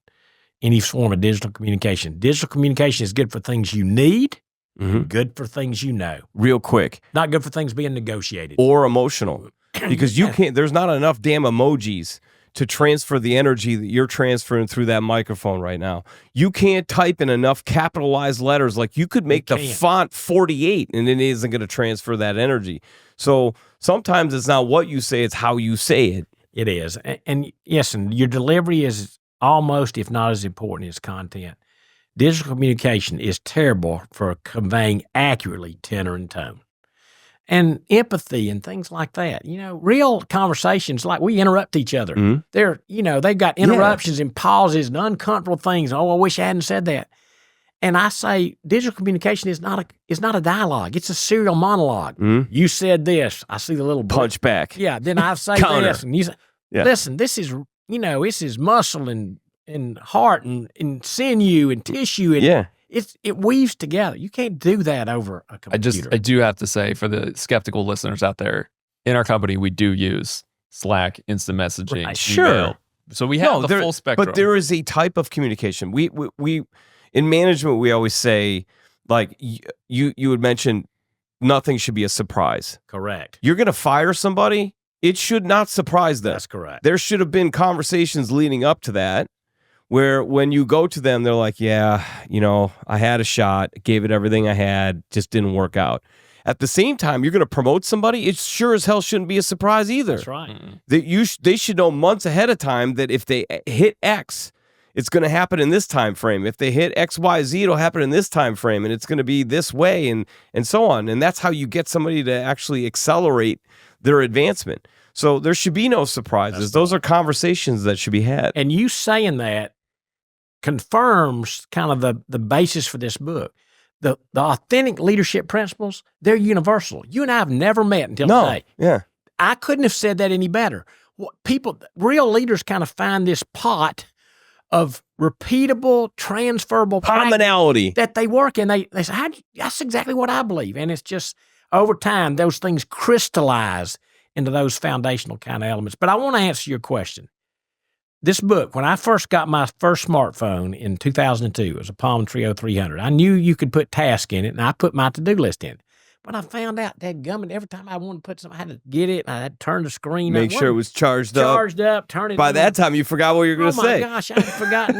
any form of digital communication. Digital communication is good for things you need. Good for things you know. Real quick. Not good for things being negotiated. Or emotional. Because there's not enough damn emojis to transfer the energy that you're transferring through that microphone right now. You can't type in enough capitalized letters. Like, you could make the font 48 and it isn't going to transfer that energy. So sometimes it's not what you say, it's how you say it. It is. And yes, and your delivery is almost, if not as important as content. Digital communication is terrible for conveying accurately tenor and tone. And empathy and things like that. You know, real conversations, like we interrupt each other. Mm-hmm. They've got interruptions and pauses and uncomfortable things. Oh, I wish I hadn't said that. And I say digital communication is not a dialogue. It's a serial monologue. Mm-hmm. You said this. I see the little punch back. Yeah. Then I say this, and you say, listen, this is muscle and heart and sinew and tissue. And it weaves together. You can't do that over a computer. I do have to say, for the skeptical listeners out there, in our company, we do use Slack, instant messaging, email. So we have the full spectrum. But there is a type of communication. We in management, we always say, like, you would mention, nothing should be a surprise. Correct. You're going to fire somebody, it should not surprise them. That's correct. There should have been conversations leading up to that, where when you go to them, they're like, yeah, I had a shot, gave it everything I had, just didn't work out. At the same time, you're going to promote somebody, it sure as hell shouldn't be a surprise either. That's right. They should know months ahead of time that if they hit X, it's going to happen in this time frame. If they hit X, Y, Z, it'll happen in this time frame, and it's going to be this way, and so on. And that's how you get somebody to actually accelerate their advancement. So there should be no surprises. Those are conversations that should be had. And you saying that confirms kind of the basis for this book. The authentic leadership principles, they're universal. You and I have never met until today. Yeah. I couldn't have said that any better. Real leaders kind of find this pot of repeatable, transferable commonality that they work in. They say, that's exactly what I believe. And it's just, over time, those things crystallize into those foundational kind of elements. But I want to answer your question. This book, when I first got my first smartphone in 2002, it was a Palm Treo 300. I knew you could put tasks in it, and I put my to-do list in it. But I found out, dadgummit, every time I wanted to put something, I had to get it, and I had to turn the screen Make sure it was charged up, turn it By on. That time, you forgot what you were going to say. Oh, my gosh, I had forgotten,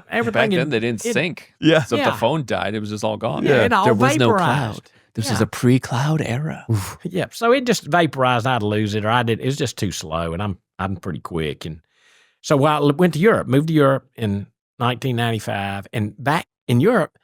everything. Back then, they didn't sync. Yeah. So if the phone died, it was just all gone. Yeah, it all there was vaporized. no cloud. This is a pre-cloud era. Yeah, so it just vaporized. I'd lose it, or I did. It was just too slow, and I'm pretty quick. And so while I went to Europe, moved to Europe in 1995, and back in Europe,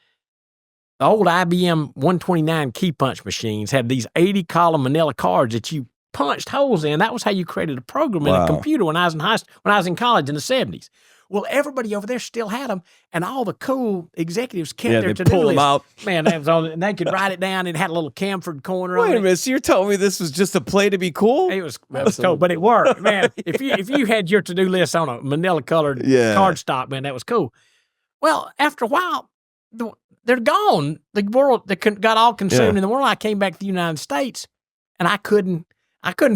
the old IBM 129 key punch machines had these 80-column manila cards that you punched holes in. That was how you created a program in a computer when I was in college in the 70s. Well, everybody over there still had them, and all the cool executives kept their to-do pull list. them out. Man, that was and they could write it down. It had a little camfered corner on it. Wait a minute, so you're telling me this was just a play to be cool? It was cool, but it worked, man. If you had your to-do list on a manila-colored cardstock, man, that was cool. Well, after a while, they're gone. The world, they got all consumed in the world. I came back to the United States, and I couldn't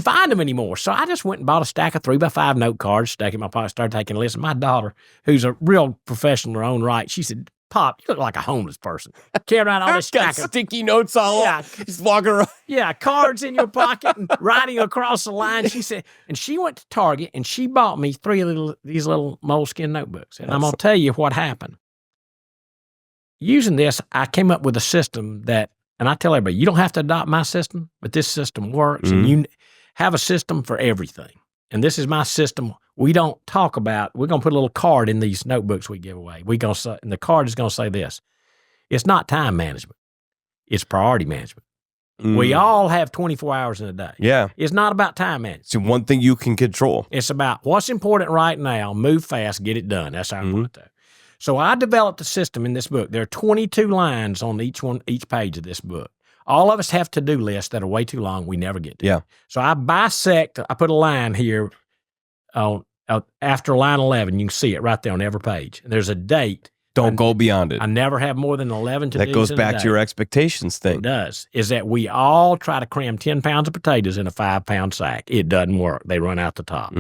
find them anymore. So I just went and bought a stack of 3x5 note cards, stuck it in my pocket, started taking a list. My daughter, who's a real professional in her own right, she said, Pop, you look like a homeless person. Carry around all this stack of sticky notes all just walking around. Yeah, cards in your pocket and writing across the line. She said, and she went to Target and she bought me these little moleskin notebooks. And I'm going to tell you what happened. Using this, I came up with a system that, and I tell everybody, you don't have to adopt my system, but this system works, and you have a system for everything. And this is my system. We don't talk about, we're going to put a little card in these notebooks we give away. And the card is going to say this. It's not time management. It's priority management. We all have 24 hours in a day. Yeah. It's not about time management. It's one thing you can control. It's about what's important right now, move fast, get it done. That's how I want it to. So I developed a system in this book. There are 22 lines on each page of this book. All of us have to-do lists that are way too long. We never get to. Yeah. So I put a line here after line 11. You can see it right there on every page. And there's a date. Don't go beyond it. I never have more than 11 to-dos. That goes back to your expectations thing. It does. Is that we all try to cram 10 pounds of potatoes in a 5-pound sack. It doesn't work. They run out the top.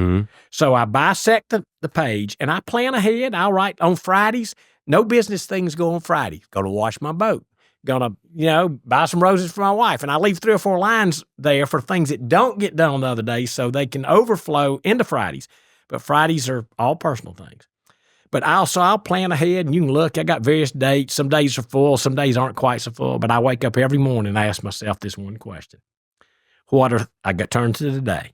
So I bisect the page, and I plan ahead. I'll write on Fridays. No business things go on Friday. Go to wash my boat. Gonna, buy some roses for my wife. And I leave 3 or 4 lines there for things that don't get done on the other day so they can overflow into Fridays. But Fridays are all personal things. But I'll plan ahead, and you can look. I got various dates. Some days are full. Some days aren't quite so full. But I wake up every morning and ask myself this one question. I got turned to today.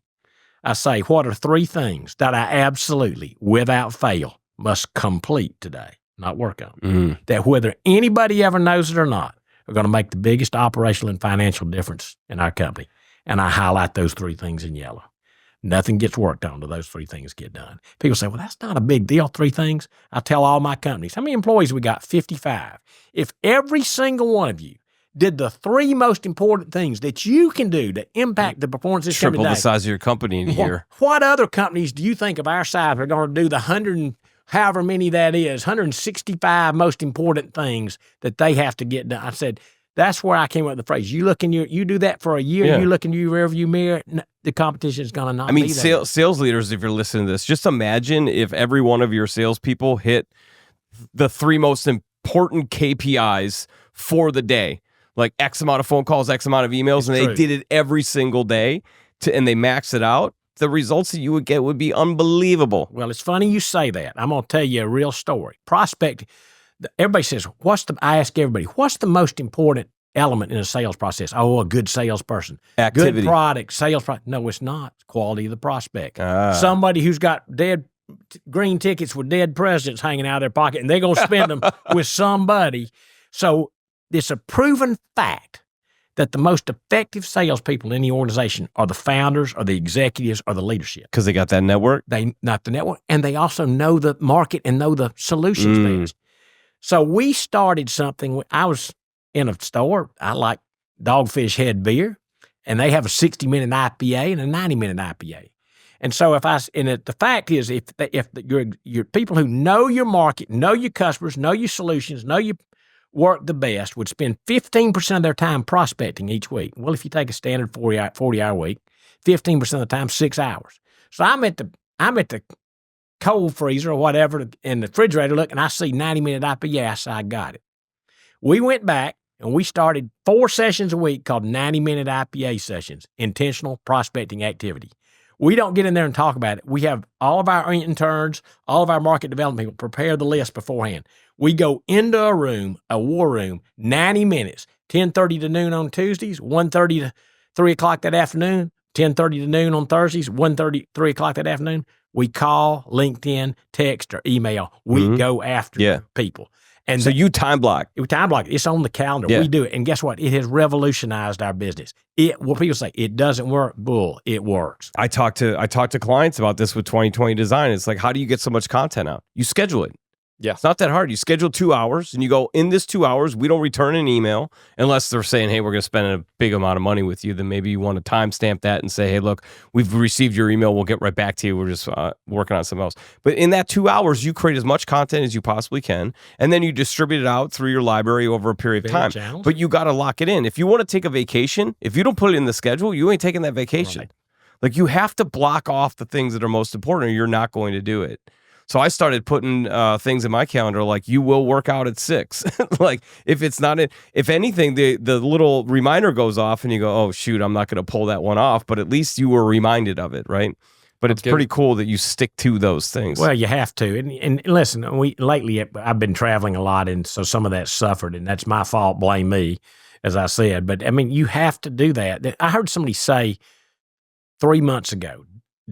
I say, what are 3 things that I absolutely, without fail, must complete today, not work on, that whether anybody ever knows it or not, are going to make the biggest operational and financial difference in our company? And I highlight those 3 things in yellow. Nothing gets worked on till those 3 things get done. People say, well, that's not a big deal, 3 things. I tell all my companies, how many employees we got? 55. If every single one of you did the 3 most important things that you can do to impact the performance of this company triple the size of your company in a year. What other companies do you think of our size are going to do the 100 and however many that is, 165 most important things that they have to get done? I said, that's where I came up with the phrase. You do that for a year, you look in your rearview mirror, the competition is going to not be there. Sales leaders, if you're listening to this, just imagine if every one of your salespeople hit the 3 most important KPIs for the day, like X amount of phone calls, X amount of emails, and they did it every single day, and they maxed it out. The results that you would get would be unbelievable. Well, it's funny you say that. I'm going to tell you a real story. Prospecting. Everybody says, I ask everybody, what's the most important element in a sales process? Oh, a good salesperson. Activity. Good product, sales product. No, it's not. It's quality of the prospect. Somebody who's got dead green tickets with dead presidents hanging out of their pocket, and they're going to spend them with somebody. So it's a proven fact that the most effective salespeople in the organization are the founders, or the executives, or the leadership. Because they got that network? Not the network, and they also know the market and know the solutions there. So we started something. I was in a store. I like Dogfish Head beer, and they have a 60-minute IPA and a 90-minute IPA. And so the fact is, if your people who know your market, know your customers, know your solutions, know your work the best, would spend 15% of their time prospecting each week. Well, if you take a standard 40-hour week, 15% of the time, 6 hours. So I'm at the cold freezer or whatever in the refrigerator, look, and I see 90-minute IPA. I say, I got it. We went back and we started 4 sessions a week called 90-minute IPA sessions, intentional prospecting activity. We don't get in there and talk about it. We have all of our interns, all of our market development people prepare the list beforehand. We go into a room, a war room, 90 minutes, 10:30 to noon on Tuesdays, 1:30 to 3 o'clock that afternoon, 10:30 to noon on Thursdays, 1:30, 3 o'clock that afternoon. We call, LinkedIn, text, or email. We go after people. And so you time block. We time block. It's on the calendar. We do it. And guess what? It has revolutionized our business. What people say, it doesn't work. Bull. It works. I talk to clients about this with 2020 design. It's like, how do you get so much content out? You schedule it. Yeah. It's not that hard. You schedule 2 hours and you go, in this 2 hours, we don't return an email unless they're saying, hey, we're going to spend a big amount of money with you. Then maybe you want to timestamp that and say, hey, look, we've received your email. We'll get right back to you. We're just working on something else. But in that 2 hours, you create as much content as you possibly can. And then you distribute it out through your library over a period of time. Channels. But you got to lock it in. If you want to take a vacation, if you don't put it in the schedule, you ain't taking that vacation. Right. Like you have to block off the things that are most important or you're not going to do it. So I started putting things in my calendar like you will work out at 6. Like if it's not, if anything, the little reminder goes off and you go, oh shoot, I'm not going to pull that one off. But at least you were reminded of it, right? But it's pretty cool that you stick to those things. Well, you have to. And listen, lately I've been traveling a lot, and so some of that suffered, and that's my fault. Blame me, as I said. But I mean, you have to do that. I heard somebody say 3 months ago,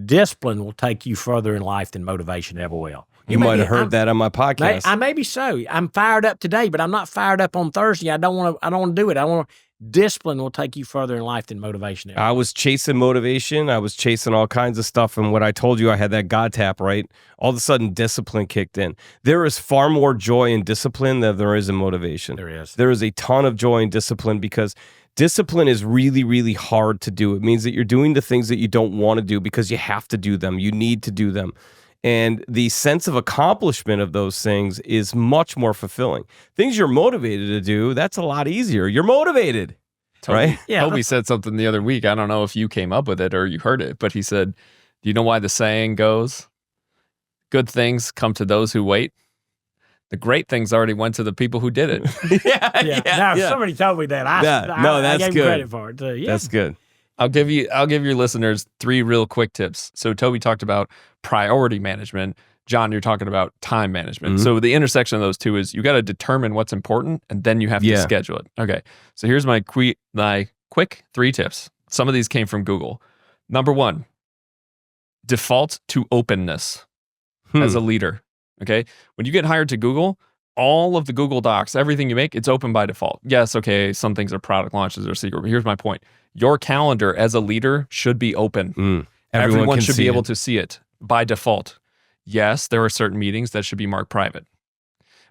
discipline will take you further in life than motivation ever will. You might have heard that on my podcast. I maybe so. I'm fired up today, but I'm not fired up on Thursday. I don't want to do it. Discipline will take you further in life than motivation ever. I was chasing motivation. I was chasing all kinds of stuff. And when I told you I had that God tap, right? All of a sudden, discipline kicked in. There is far more joy in discipline than there is in motivation. There is. There is a ton of joy in discipline because discipline is really, really hard to do. It means that you're doing the things that you don't want to do because you have to do them. You need to do them. And the sense of accomplishment of those things is much more fulfilling. Things you're motivated to do, that's a lot easier. You're motivated, right? Yeah. Toby said something the other week. I don't know if you came up with it or you heard it, but he said, do you know why the saying goes, good things come to those who wait? The great things already went to the people who did it. Now, somebody told me that. I gave him credit for it too. Yeah. That's good. I'll give your listeners 3 real quick tips. So Toby talked about priority management. John, you're talking about time management. Mm-hmm. So the intersection of those two is you got to determine what's important and then you have to schedule it. Okay. So here's my quick 3 tips. Some of these came from Google. Number 1, default to openness as a leader. Okay. When you get hired to Google, all of the Google Docs, everything you make, it's open by default. Yes, okay, some things are product launches or secret, but here's my point. Your calendar as a leader should be open. Everyone should be able to see it by default. Yes, there are certain meetings that should be marked private.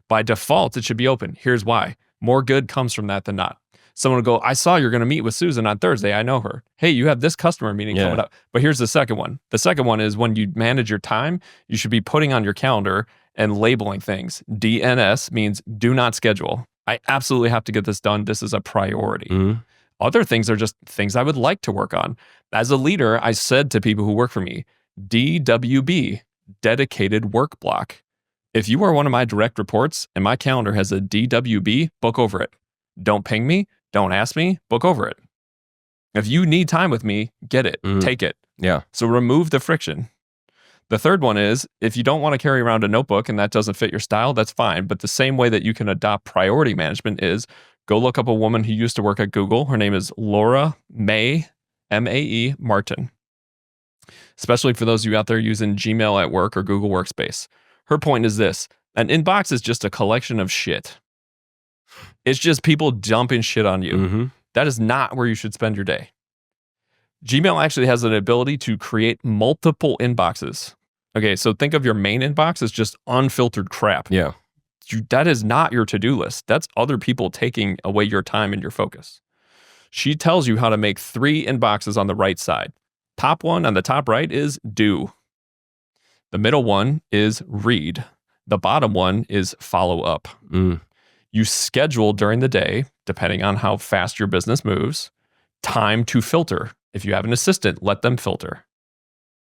By default, it should be open. Here's why. More good comes from that than not. Someone will go, I saw you're going to meet with Susan on Thursday. I know her. Hey, you have this customer meeting coming up. But here's the second one. The second one is when you manage your time, you should be putting on your calendar and labeling things. DNS means do not schedule. I absolutely have to get this done. This is a priority. Other things are just things I would like to work on. As a leader, I said to people who work for me, DWB, dedicated work block. If you are one of my direct reports and my calendar has a DWB, book over it. Don't ping me. Don't ask me. Book over it. If you need time with me, get it. Take it. Yeah. So remove the friction. The third one is if you don't want to carry around a notebook and that doesn't fit your style, that's fine. But the same way that you can adopt priority management is go look up a woman who used to work at Google. Her name is Laura Mae, M-A-E, Martin. Especially for those of you out there using Gmail at work or Google Workspace. Her point is this: an inbox is just a collection of shit. It's just people dumping shit on you. That is not where you should spend your day. Gmail actually has an ability to create multiple inboxes. Okay, so think of your main inbox as just unfiltered crap. Yeah. That is not your to-do list. That's other people taking away your time and your focus. She tells you how to make 3 inboxes on the right side. Top one on the top right is do. The middle one is read. The bottom one is follow up. You schedule during the day, depending on how fast your business moves, time to filter. If you have an assistant, let them filter.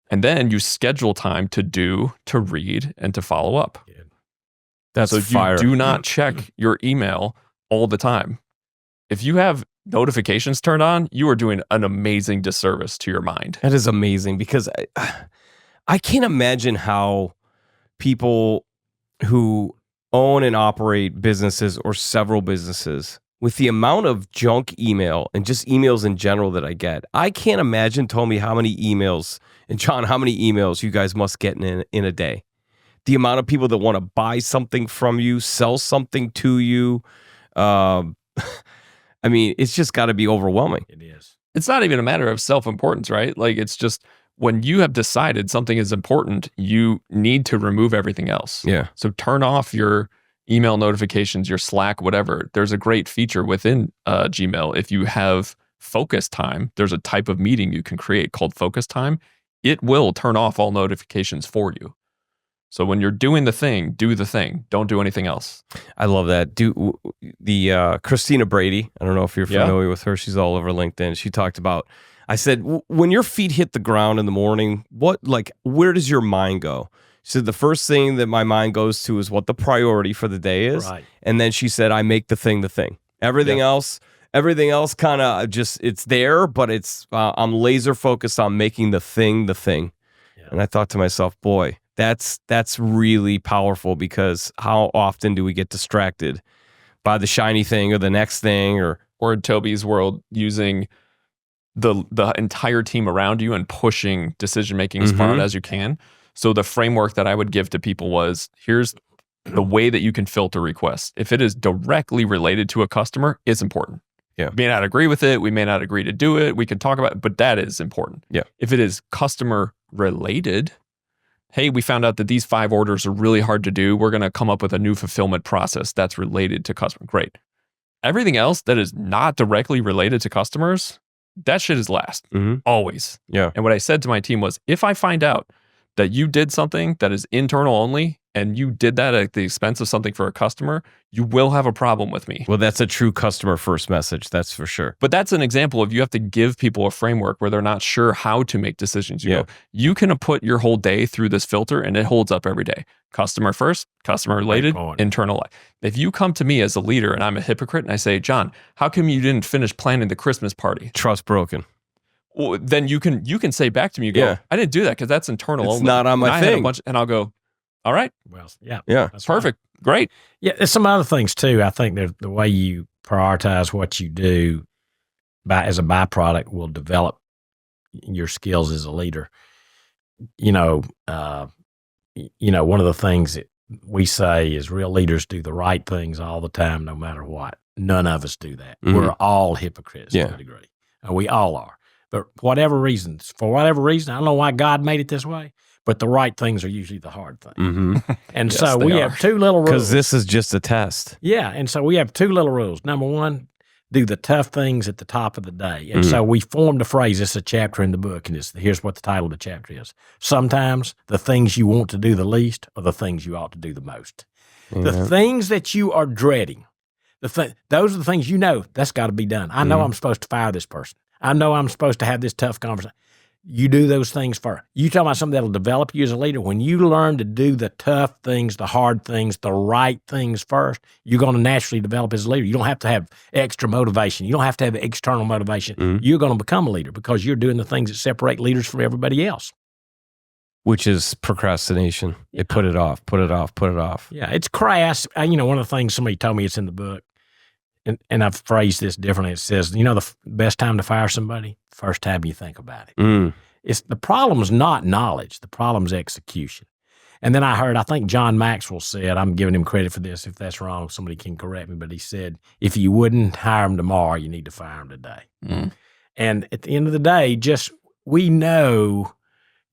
And then you schedule time to do, to read, and to follow up. That's so fire. You do not check your email all the time. If you have notifications turned on, you are doing an amazing disservice to your mind. That is amazing because I can't imagine how people who own and operate businesses or several businesses, with the amount of junk email and just emails in general that I get, I can't imagine, Toby, how many emails, and John, how many emails you guys must get in a day. The amount of people that want to buy something from you, sell something to you. I mean, it's just got to be overwhelming. It is. It's not even a matter of self-importance, right? Like, it's just when you have decided something is important, you need to remove everything else. Yeah. So turn off your email notifications, your Slack, whatever. There's a great feature within Gmail. If you have focus time, there's a type of meeting you can create called focus time. It will turn off all notifications for you. So when you're doing the thing, do the thing. Don't do anything else. I love that. Christina Brady, I don't know if you're familiar with her. She's all over LinkedIn. She talked about, I said, when your feet hit the ground in the morning, where does your mind go? She said, the first thing that my mind goes to is what the priority for the day is. Right. And then she said, I make the thing. Everything else kind of just, it's there, but it's, I'm laser focused on making the thing. Yeah. And I thought to myself, boy, that's really powerful, because how often do we get distracted by the shiny thing or the next thing, or in Toby's world, using the entire team around you and pushing decision-making as far as you can. So the framework that I would give to people was, here's the way that you can filter requests. If it is directly related to a customer, it's important. Yeah. We may not agree with it. We may not agree to do it. We can talk about it, but that is important. Yeah. If it is customer related, hey, we found out that these 5 orders are really hard to do. We're going to come up with a new fulfillment process that's related to customer. Great. Everything else that is not directly related to customers, that shit is last. Always. Yeah. And what I said to my team was, if I find out that you did something that is internal only, and you did that at the expense of something for a customer, you will have a problem with me. Well, that's a true customer first message. That's for sure. But that's an example of, you have to give people a framework where they're not sure how to make decisions. You know, you can put your whole day through this filter and it holds up every day. Customer first, customer related, internal life. If you come to me as a leader and I'm a hypocrite and I say, John, how come you didn't finish planning the Christmas party? Trust broken. Well, then you can say back to me, you go, I didn't do that because that's internal. It's only. not on my thing. And I'll go, all right. Well, yeah. That's perfect. Right. Great. Yeah, there's some other things too. I think that the way you prioritize what you do as a byproduct will develop your skills as a leader. One of the things that we say is real leaders do the right things all the time, no matter what. None of us do that. Mm-hmm. We're all hypocrites to a degree. We all are. But for whatever reason, I don't know why God made it this way, but the right things are usually the hard things. Mm-hmm. And yes, so we have two little rules. Because this is just a test. Yeah, and so we have two little rules. Number one, do the tough things at the top of the day. And so we formed a phrase. It's a chapter in the book, and here's what the title of the chapter is. Sometimes the things you want to do the least are the things you ought to do the most. Mm-hmm. The things that you are dreading, those are the things that's got to be done. I know I'm supposed to fire this person. I know I'm supposed to have this tough conversation. You do those things first. You talk about something that'll develop you as a leader. When you learn to do the tough things, the hard things, the right things first, you're going to naturally develop as a leader. You don't have to have extra motivation. You don't have to have external motivation. Mm-hmm. You're going to become a leader because you're doing the things that separate leaders from everybody else. Which is procrastination. Yeah. Put it off. Yeah, it's crass. One of the things somebody told me, it's in the book, and I've phrased this differently. It says, the best time to fire somebody? First time you think about it. It's the problem is not knowledge. The problem is execution. And then I think John Maxwell said, I'm giving him credit for this. If that's wrong, somebody can correct me. But he said, if you wouldn't hire him tomorrow, you need to fire him today. And at the end of the day, we know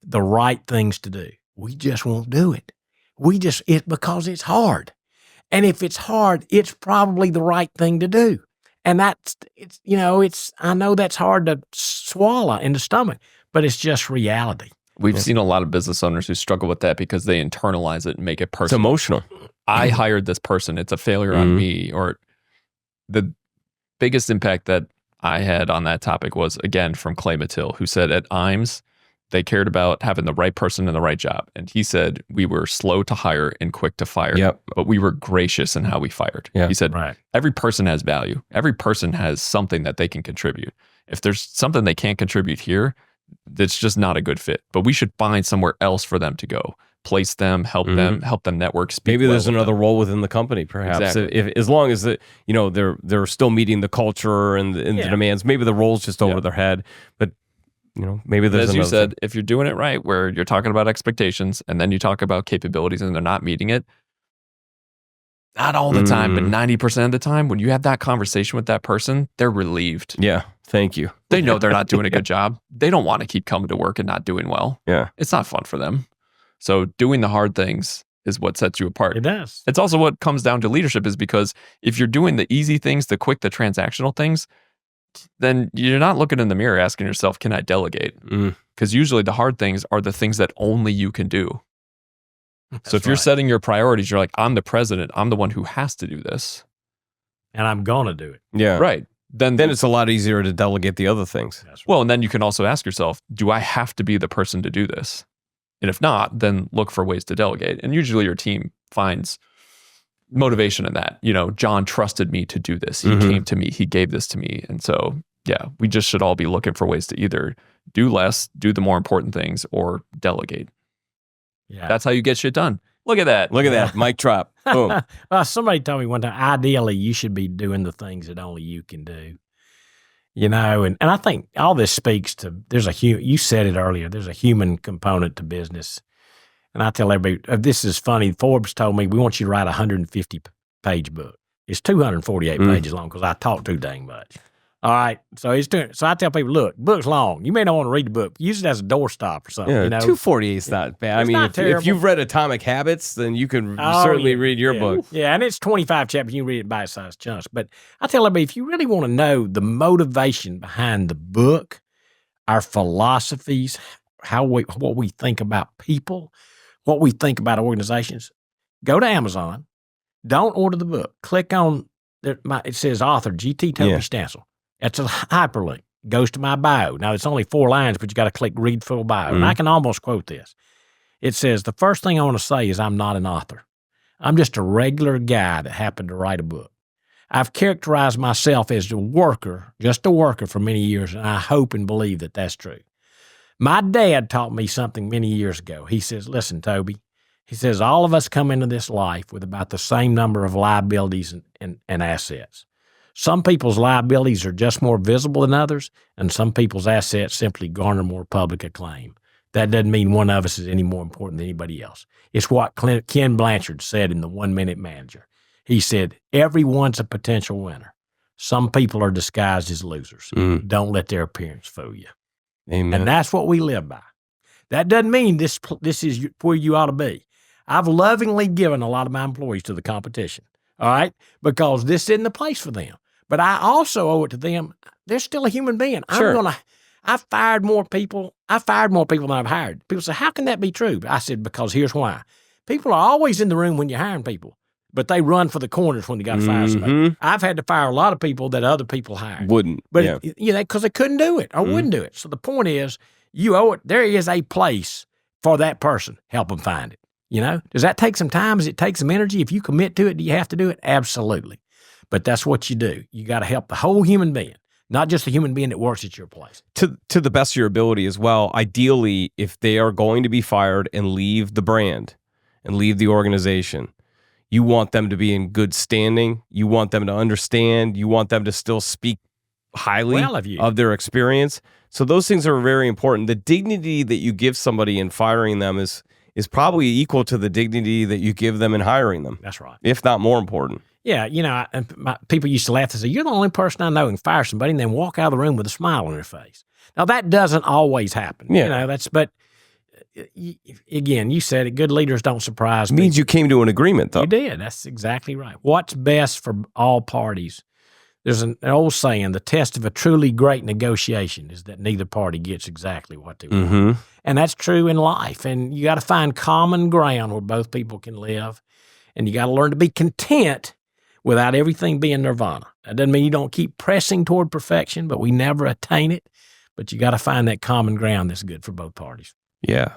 the right things to do. We just won't do it. Because it's hard. And if it's hard, it's probably the right thing to do. And I know that's hard to swallow in the stomach, but it's just reality. We've seen a lot of business owners who struggle with that because they internalize it and make it personal. It's emotional. I hired this person. It's a failure on me. Or the biggest impact that I had on that topic was, again, from Clay Mathill, who said at IMS, they cared about having the right person in the right job. And he said, we were slow to hire and quick to fire, but we were gracious in how we fired. Yep. He said, every person has value. Every person has something that they can contribute. If there's something they can't contribute here, that's just not a good fit. But we should find somewhere else for them to go. Place them, help them network. Maybe there's another role within the company, perhaps. Exactly. As long as they're still meeting the culture and the demands. Maybe the role's just over their head, but maybe there's as you said, if you're doing it right, where you're talking about expectations and then you talk about capabilities and they're not meeting it, not all the time, but 90% of the time, when you have that conversation with that person, they're relieved. Yeah, thank you. They know they're not doing a good job. They don't want to keep coming to work and not doing well. Yeah, it's not fun for them. So doing the hard things is what sets you apart. It does. It's also what comes down to leadership, is because if you're doing the easy things, the quick, the transactional things, then you're not looking in the mirror asking yourself, can I delegate? Because usually the hard things are the things that only you can do. So if you're setting your priorities, you're like, I'm the president. I'm the one who has to do this. And I'm going to do it. Yeah. Right. Then it's a lot easier to delegate the other things. Well, and then you can also ask yourself, do I have to be the person to do this? And if not, then look for ways to delegate. And usually your team finds motivation in that. John trusted me to do this. He came to me. He gave this to me. And so, we just should all be looking for ways to either do less, do the more important things, or delegate. Yeah. That's how you get shit done. Look at that. Look at that. Mic drop. Boom. Somebody told me one time, ideally, you should be doing the things that only you can do. And I think all this speaks to, you said it earlier, there's a human component to business. And I tell everybody, this is funny. Forbes told me, we want you to write a 150-page book. It's 248 pages long because I talk too dang much. All right. So I tell people, look, book's long. You may not want to read the book. Use it as a doorstop or something. 248 is not bad. If you've read Atomic Habits, then you can certainly read your book. Yeah, and it's 25 chapters. You can read it bite-sized chunks. But I tell everybody, if you really want to know the motivation behind the book, our philosophies, what we think about people, what we think about organizations, go to Amazon. Don't order the book. Click on, it says author, G.T. Toby Stansell. That's a hyperlink. Goes to my bio. Now, it's only 4 lines, but you got to click read full bio. And I can almost quote this. It says, the first thing I want to say is I'm not an author. I'm just a regular guy that happened to write a book. I've characterized myself as a worker, just a worker for many years, and I hope and believe that that's true. My dad taught me something many years ago. He says, listen, Toby, he says, all of us come into this life with about the same number of liabilities and assets. Some people's liabilities are just more visible than others, and some people's assets simply garner more public acclaim. That doesn't mean one of us is any more important than anybody else. It's what Ken Blanchard said in the 1 Minute Manager. He said, everyone's a potential winner. Some people are disguised as losers. Don't let their appearance fool you. Amen. And that's what we live by. That doesn't mean this is where you ought to be. I've lovingly given a lot of my employees to the competition, all right, because this isn't the place for them. But I also owe it to them. They're still a human being. Sure. I've fired more people than I've hired. People say, how can that be true? I said, because here's why. People are always in the room when you're hiring people, but they run for the corners when you got to fire somebody. I've had to fire a lot of people that other people hired. But because they couldn't do it or wouldn't do it. So the point is, you owe it. There is a place for that person. Help them find it. Does that take some time? Does it take some energy? If you commit to it, do you have to do it? Absolutely. But that's what you do. You got to help the whole human being, not just the human being that works at your place. To the best of your ability as well. Ideally, if they are going to be fired and leave the brand and leave the organization, you want them to be in good standing. You want them to understand. You want them to still speak highly of their experience. So those things are very important. The dignity that you give somebody in firing them is probably equal to the dignity that you give them in hiring them. That's right. If not more important. Yeah, people used to laugh and say, you're the only person I know who can fire somebody and then walk out of the room with a smile on their face. Now, that doesn't always happen. Yeah. But again, you said it, good leaders don't surprise me. It means you came to an agreement, though. You did. That's exactly right. What's best for all parties? There's an old saying, the test of a truly great negotiation is that neither party gets exactly what they want. And that's true in life. And you got to find common ground where both people can live. And you got to learn to be content without everything being nirvana. That doesn't mean you don't keep pressing toward perfection, but we never attain it. But you got to find that common ground that's good for both parties. Yeah.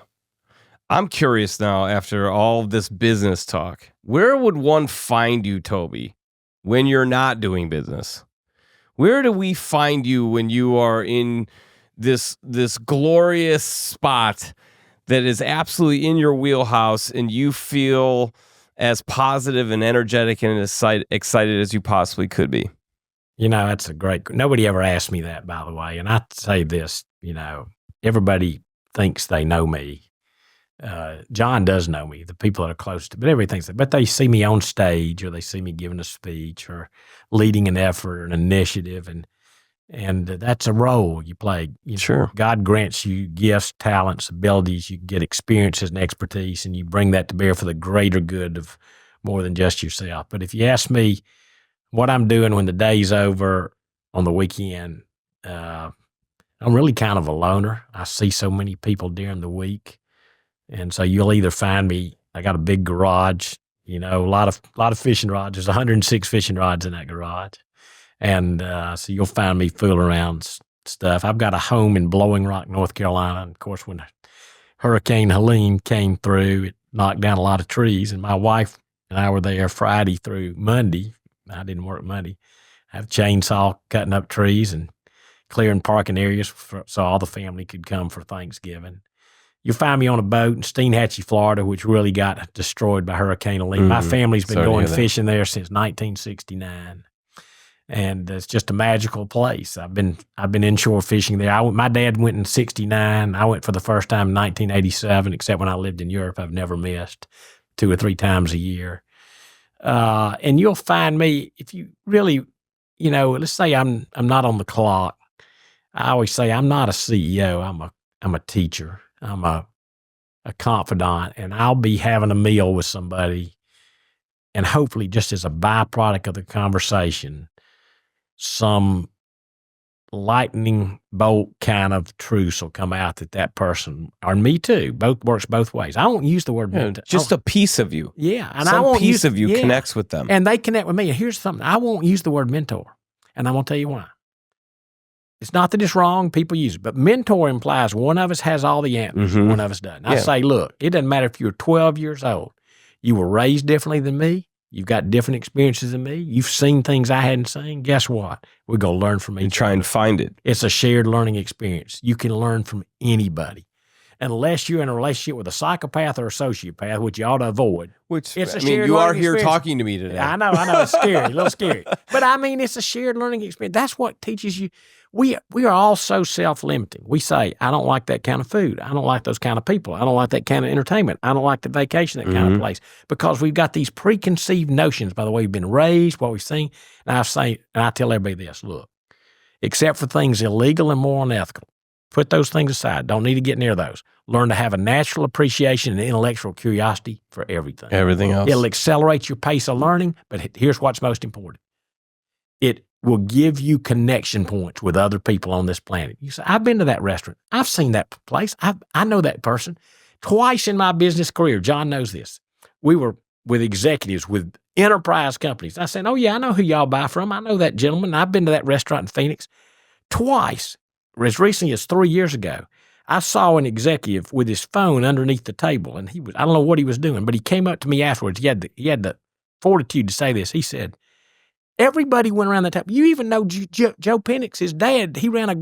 I'm curious now, after all of this business talk, where would one find you, Toby, when you're not doing business? Where do we find you when you are in this glorious spot that is absolutely in your wheelhouse and you feel as positive and energetic and as excited as you possibly could be? That's nobody ever asked me that, by the way. And I say this, everybody thinks they know me. John does know me, the people that are close to, but everybody thinks that. But they see me on stage, or they see me giving a speech, or leading an effort, or an initiative, and that's a role you play. Sure. God grants you gifts, talents, abilities. You get experiences and expertise, and you bring that to bear for the greater good of more than just yourself. But if you ask me what I'm doing when the day's over on the weekend, I'm really kind of a loner. I see so many people during the week. And so you'll either find me, I got a big garage, a lot of fishing rods. There's 106 fishing rods in that garage. And so you'll find me fooling around stuff. I've got a home in Blowing Rock, North Carolina. And of course, when Hurricane Helene came through, it knocked down a lot of trees. And my wife and I were there Friday through Monday. I didn't work Monday. I have a chainsaw cutting up trees and clearing parking areas so all the family could come for Thanksgiving. You'll find me on a boat in Steenhatchee, Florida, which really got destroyed by Hurricane Helene. My family's been going fishing there since 1969, and it's just a magical place. I've been inshore fishing there. My dad went in '69. I went for the first time in 1987. Except when I lived in Europe, I've never missed 2 or 3 times a year. And you'll find me if you really, let's say I'm not on the clock. I always say I'm not a CEO. I'm a teacher. I'm a confidant, and I'll be having a meal with somebody, and hopefully just as a byproduct of the conversation, some lightning bolt kind of truth will come out that person, or me too, works both ways. I won't use the word mentor. Just a piece of you. Yeah. And some piece of you connects with them. And they connect with me. And here's something. I won't use the word mentor, and I'm going to tell you why. It's not that it's wrong. People use it. But mentor implies one of us has all the answers. One of us doesn't. I say, look, it doesn't matter if you're 12 years old. You were raised differently than me. You've got different experiences than me. You've seen things I hadn't seen. Guess what? We're going to learn from each other. And try and find it. It's a shared learning experience. You can learn from anybody. Unless you're in a relationship with a psychopath or a sociopath, which you ought to avoid. Which, it's you are here talking to me today. I know. It's scary, a little scary. But I mean, it's a shared learning experience. That's what teaches you. We are all so self-limiting. We say, I don't like that kind of food. I don't like those kind of people. I don't like that kind of entertainment. I don't like the vacation, that kind of place. Because we've got these preconceived notions by the way we've been raised, what we've seen. And I tell everybody this, look, except for things illegal and moral and ethical, put those things aside. Don't need to get near those. Learn to have a natural appreciation and intellectual curiosity for everything. Everything else. It'll accelerate your pace of learning, but here's what's most important. It will give you connection points with other people on this planet. You say, I've been to that restaurant. I've seen that place. I know that person. Twice in my business career, John knows this, we were with executives with enterprise companies. I said, oh yeah, I know who y'all buy from. I know that gentleman. I've been to that restaurant in Phoenix. Twice, as recently as 3 years ago, I saw an executive with his phone underneath the table, and I don't know what he was doing, but he came up to me afterwards. He had the fortitude to say this. He said, everybody went around the table. You even know Joe Penix, his dad. He ran a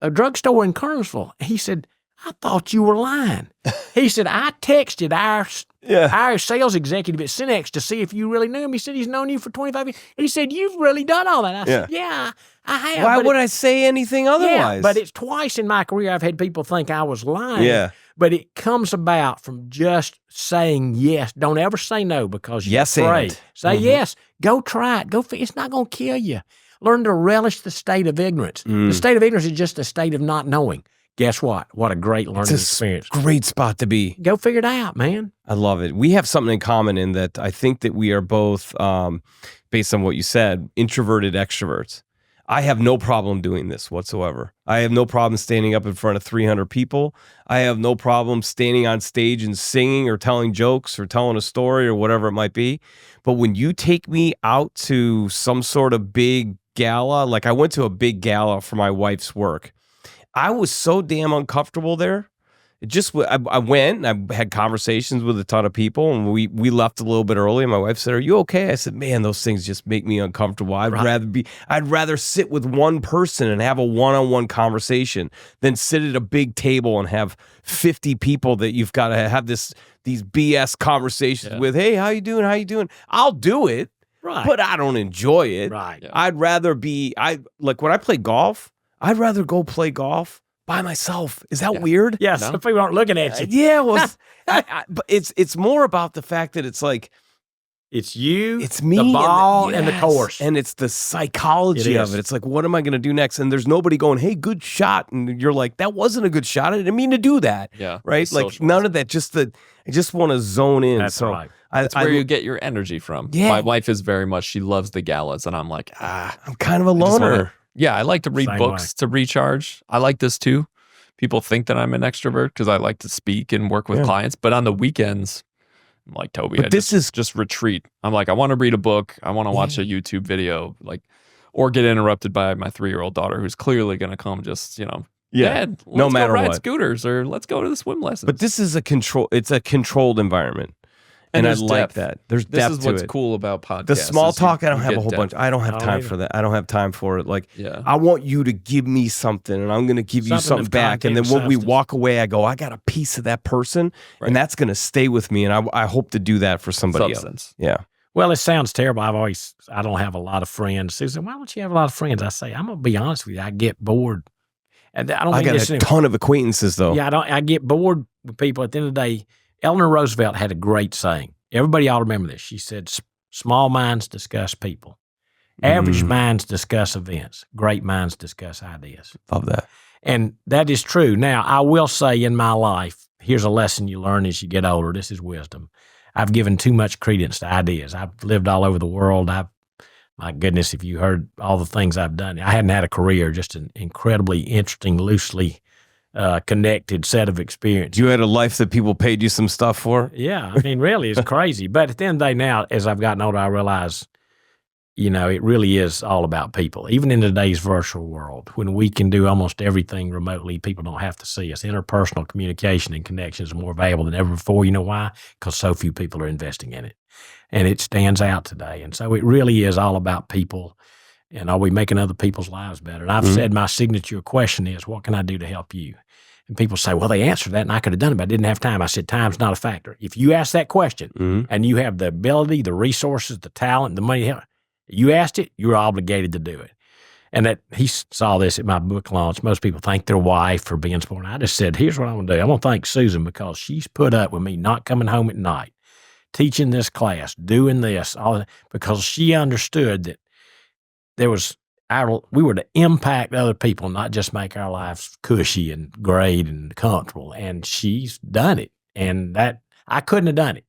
drugstore in Kernersville. He said, I thought you were lying. He said, I texted our sales executive at Cinex to see if you really knew him. He said, he's known you for 25 years. He said, you've really done all that. I said, yeah, I have. Why would I say anything otherwise? Yeah, but it's twice in my career I've had people think I was lying. Yeah. But it comes about from just saying yes. Don't ever say no because you're afraid. Say yes. Go try it. It's not going to kill you. Learn to relish the state of ignorance. The state of ignorance is just a state of not knowing. Guess what? What a great learning experience. Great spot to be. Go figure it out, man. I love it. We have something in common in that I think that we are both, based on what you said, introverted extroverts. I have no problem doing this whatsoever. I have no problem standing up in front of 300 people. I have no problem standing on stage and singing or telling jokes or telling a story or whatever it might be. But when you take me out to some sort of big gala, like I went to a big gala for my wife's work, I was so damn uncomfortable there. I went and I had conversations with a ton of people, and we left a little bit early, and my wife said, are you okay? I said, man, those things just make me uncomfortable. I'd rather sit with one person and have a one-on-one conversation than sit at a big table and have 50 people that you've got to have these BS conversations with. Hey, how you doing? How you doing? I'll do it, but I don't enjoy it. Right. Yeah. I'd rather like when I play golf, I'd rather go play golf by myself. Is that weird? Yes, no? People aren't looking at you. Yeah, well, but it's more about the fact that it's like it's you, it's me, the ball, and the course, and it's the psychology of it. It's like, what am I going to do next? And there's nobody going, "Hey, good shot," and you're like, "That wasn't a good shot. I didn't mean to do that." Yeah, right. Like none of that. I just want to zone in. That's right. That's where you get your energy from. Yeah. My wife is very much. She loves the galas, and I'm like, I'm kind of a loner. Yeah, I like to read books to recharge. I like this too. People think that I'm an extrovert because I like to speak and work with clients. But on the weekends, I'm like, Toby, is just retreat. I'm like, I want to read a book. I want to watch a YouTube video, or get interrupted by my 3-year-old daughter who's clearly going to come just, Dad, let's go ride scooters or let's go to the swim lessons. But this is it's a controlled environment. And I like that. There's depth to it. This is what's cool about podcasts. The small talk, I don't have a whole bunch. I don't have time for that. I don't have time for it. Like, I want you to give me something, and I'm going to give you something back. And then when we walk away, I go, I got a piece of that person, and that's going to stay with me. And I hope to do that for somebody else. Yeah. Well, it sounds terrible. I don't have a lot of friends. Susan, why don't you have a lot of friends? I say, I'm going to be honest with you. I get bored. And I got a ton of acquaintances, though. Yeah, I get bored with people. At the end of the day, Eleanor Roosevelt had a great saying. Everybody ought to remember this. She said, small minds discuss people. Average minds discuss events. Great minds discuss ideas. Love that. And that is true. Now, I will say in my life, here's a lesson you learn as you get older. This is wisdom. I've given too much credence to ideas. I've lived all over the world. My goodness, if you heard all the things I've done, I hadn't had a career, just an incredibly interesting, loosely connected set of experience. You had a life that people paid you some stuff for? Yeah. I mean, really, it's crazy. But at the end of the day now, as I've gotten older, I realize it really is all about people. Even in today's virtual world, when we can do almost everything remotely, people don't have to see us. Interpersonal communication and connections are more valuable than ever before. You know why? Because so few people are investing in it. And it stands out today. And so it really is all about people. And are we making other people's lives better? And I've said my signature question is, what can I do to help you? And people say, well, they answered that and I could have done it, but I didn't have time. I said, time's not a factor. If you ask that question and you have the ability, the resources, the talent, the money, you asked it, you're obligated to do it. And that he saw this at my book launch. Most people thank their wife for being supportive. I just said, here's what I'm going to do. I'm going to thank Susan because she's put up with me not coming home at night, teaching this class, doing this, all that, because she understood that we were to impact other people, not just make our lives cushy and great and comfortable. And she's done it. And that I couldn't have done it.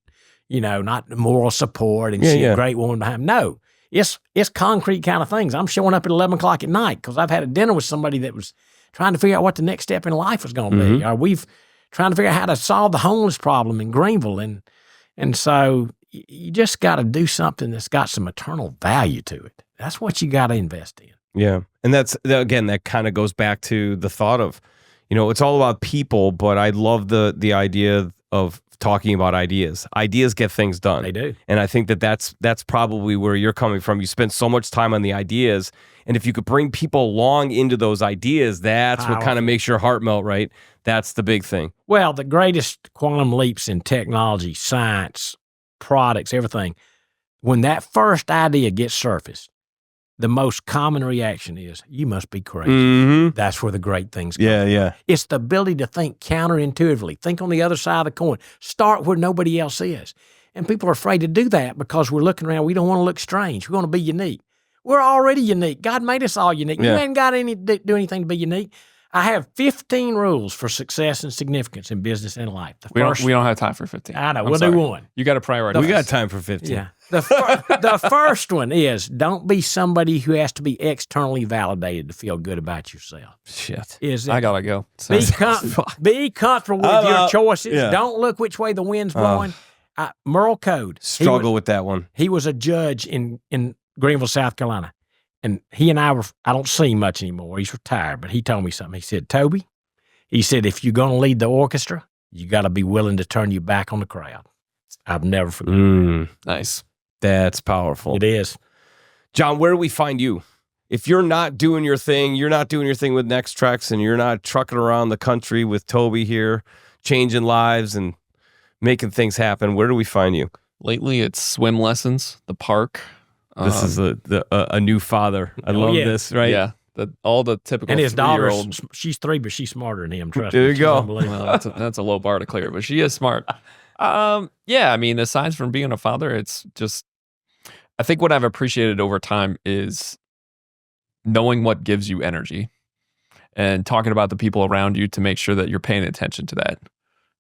Not moral support and she's a great woman behind me. No. It's concrete kind of things. I'm showing up at 11 o'clock at night because I've had a dinner with somebody that was trying to figure out what the next step in life was going to be. Or we've trying to figure out how to solve the homeless problem in Greenville. And so you just got to do something that's got some eternal value to it. That's what you got to invest in. Yeah. And that kind of goes back to the thought of, it's all about people, but I love the idea of talking about ideas. Ideas get things done. They do. And I think that's probably where you're coming from. You spend so much time on the ideas, and if you could bring people along into those ideas, that's what kind of makes your heart melt, right? That's the big thing. Well, the greatest quantum leaps in technology, science, products, everything, when that first idea gets surfaced, the most common reaction is, you must be crazy. That's where the great things come from. Yeah. It's the ability to think counterintuitively. Think on the other side of the coin. Start where nobody else is. And people are afraid to do that because we're looking around. We don't want to look strange. We want to be unique. We're already unique. God made us all unique. You ain't got to do anything to be unique. I have 15 rules for success and significance in business and life. We don't have time for 15. I know. We'll do one. You got to prioritize. We got time for 15. Yeah. The first one is, don't be somebody who has to be externally validated to feel good about yourself. Shit. I got to go. Be comfortable with your choices. Yeah. Don't look which way the wind's blowing. Merle Code. Struggle with that one. He was a judge in Greenville, South Carolina. And he and I don't see him much anymore. He's retired, but he told me something. He said, Toby, if you're going to lead the orchestra, you got to be willing to turn your back on the crowd. I've never forgotten. Nice. That's powerful. It is. John, where do we find you? If you're not doing your thing, with Next Treks, and you're not trucking around the country with Toby here, changing lives and making things happen, where do we find you? Lately, it's swim lessons, the park. This is a new father. I love this, right? Yeah. All the typical. And his daughter, she's 3, but she's smarter than him. Trust me. There you go. Well, that's a low bar to clear, but she is smart. Aside from being a father, it's just, I think what I've appreciated over time is knowing what gives you energy and talking about the people around you to make sure that you're paying attention to that.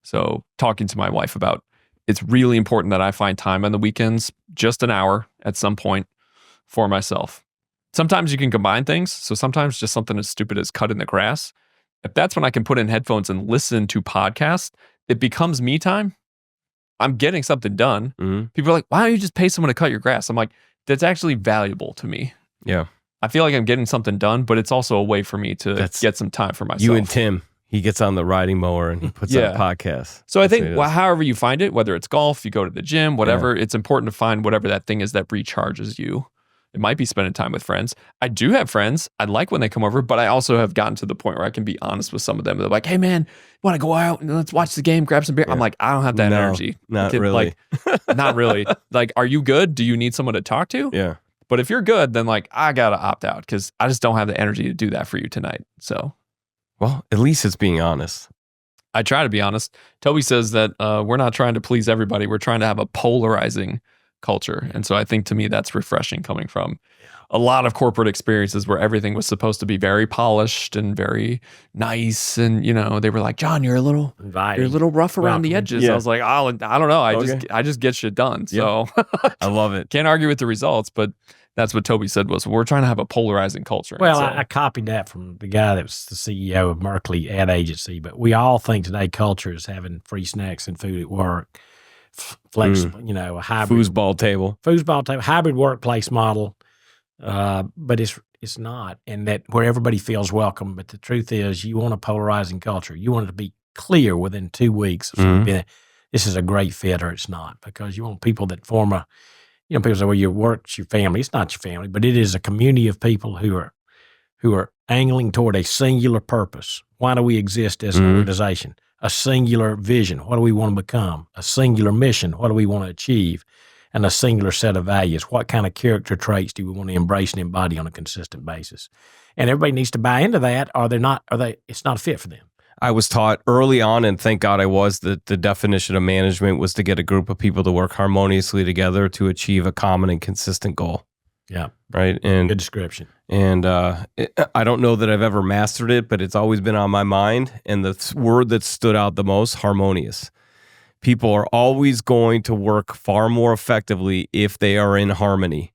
So talking to my wife about, it's really important that I find time on the weekends, just an hour at some point for myself. Sometimes you can combine things. So sometimes just something as stupid as cutting the grass. If that's when I can put in headphones and listen to podcasts, it becomes me time. I'm getting something done. People are like, why don't you just pay someone to cut your grass? I'm like, that's actually valuable to me. Yeah. I feel like I'm getting something done, but it's also a way for me to get some time for myself. You and Tim. He gets on the riding mower and he puts on a podcast. So I think however you find it, whether it's golf, you go to the gym, whatever, it's important to find whatever that thing is that recharges you. It might be spending time with friends. I do have friends. I like when they come over, but I also have gotten to the point where I can be honest with some of them. They're like, hey man, want to go out and let's watch the game, grab some beer? I'm like, I don't have that energy. Not really. Not really. Like, are you good? Do you need someone to talk to? Yeah. But if you're good, then I got to opt out because I just don't have the energy to do that for you tonight. So. Well, at least it's being honest. I try to be honest. Toby says that we're not trying to please everybody. We're trying to have a polarizing culture. And so I think to me, that's refreshing coming from a lot of corporate experiences where everything was supposed to be very polished and very nice. And, they were like, John, you're a little rough around the edges. Yeah. I was like, I don't know. I just get shit done. So I love it. Can't argue with the results, but that's what Toby said was, we're trying to have a polarizing culture. Well, I copied that from the guy that was the CEO of Merkley Ad Agency, but we all think today culture is having free snacks and food at work, flexible, a hybrid. Foosball table, hybrid workplace model. but it's not, and that where everybody feels welcome. But the truth is, you want a polarizing culture. You want it to be clear within 2 weeks. This is a great fit, or it's not, because you want people that form a. People say, "Well, your work's your family." It's not your family, but it is a community of people who are angling toward a singular purpose. Why do we exist as an organization? A singular vision. What do we want to become? A singular mission. What do we want to achieve? And a singular set of values. What kind of character traits do we want to embrace and embody on a consistent basis? And everybody needs to buy into that, or it's not a fit for them. I was taught early on, and thank God I was, that the definition of management was to get a group of people to work harmoniously together to achieve a common and consistent goal. Yeah. Right. And good description. And I don't know that I've ever mastered it, but it's always been on my mind. And the word that stood out the most, harmonious. People are always going to work far more effectively if they are in harmony.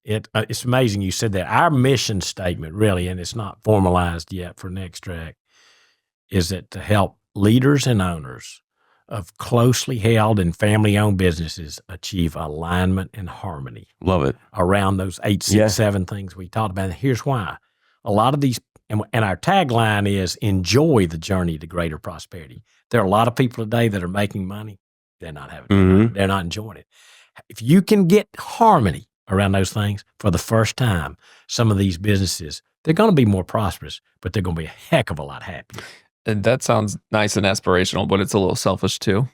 It's amazing you said that. Our mission statement, really, and it's not formalized yet for Nextract, is that to help leaders and owners of closely held and family-owned businesses achieve alignment and harmony. Love it. Around those 8, 6, 7 things we talked about. And here's why. A lot of these, and our tagline is, enjoy the journey to greater prosperity. There are a lot of people today that are making money. They're not having money. They're not enjoying it. If you can get harmony around those things for the first time, some of these businesses, they're going to be more prosperous, but they're going to be a heck of a lot happier. And that sounds nice and aspirational, but it's a little selfish too,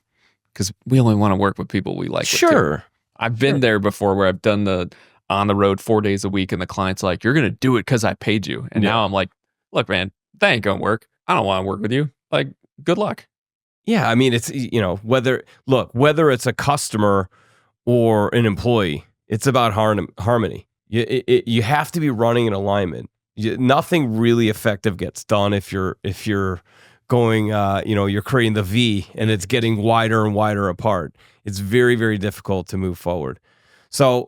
because we only want to work with people we like. Sure. I've been there before where I've done the on the road 4 days a week, and the client's like, "You're going to do it because I paid you." And now I'm like, "Look, man, that ain't going to work. I don't want to work with you. Like, good luck." Yeah. I mean, it's, whether it's a customer or an employee, it's about harmony. You have to be running in alignment. Nothing really effective gets done if you're going, you're creating the V and it's getting wider and wider apart. It's very, very difficult to move forward. So,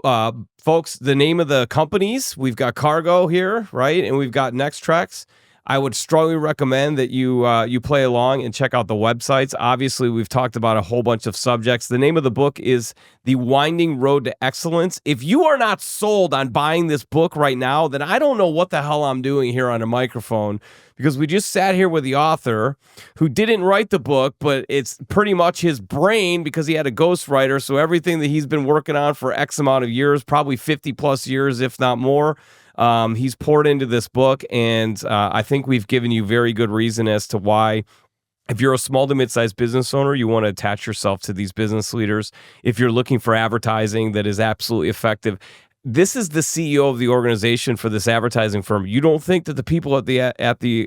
folks, the name of the companies, we've got Cargo here, right? And we've got Nextract. I would strongly recommend that you play along and check out the websites. Obviously, we've talked about a whole bunch of subjects. The name of the book is The Winding Road to Excellence. If you are not sold on buying this book right now, then I don't know what the hell I'm doing here on a microphone, because we just sat here with the author who didn't write the book, but it's pretty much his brain because he had a ghostwriter. So everything that he's been working on for X amount of years, probably 50 plus years, if not more, he's poured into this book, and I think we've given you very good reason as to why, if you're a small to mid-sized business owner, you want to attach yourself to these business leaders. If you're looking for advertising that is absolutely effective, this is the CEO of the organization for this advertising firm. You don't think that the people at the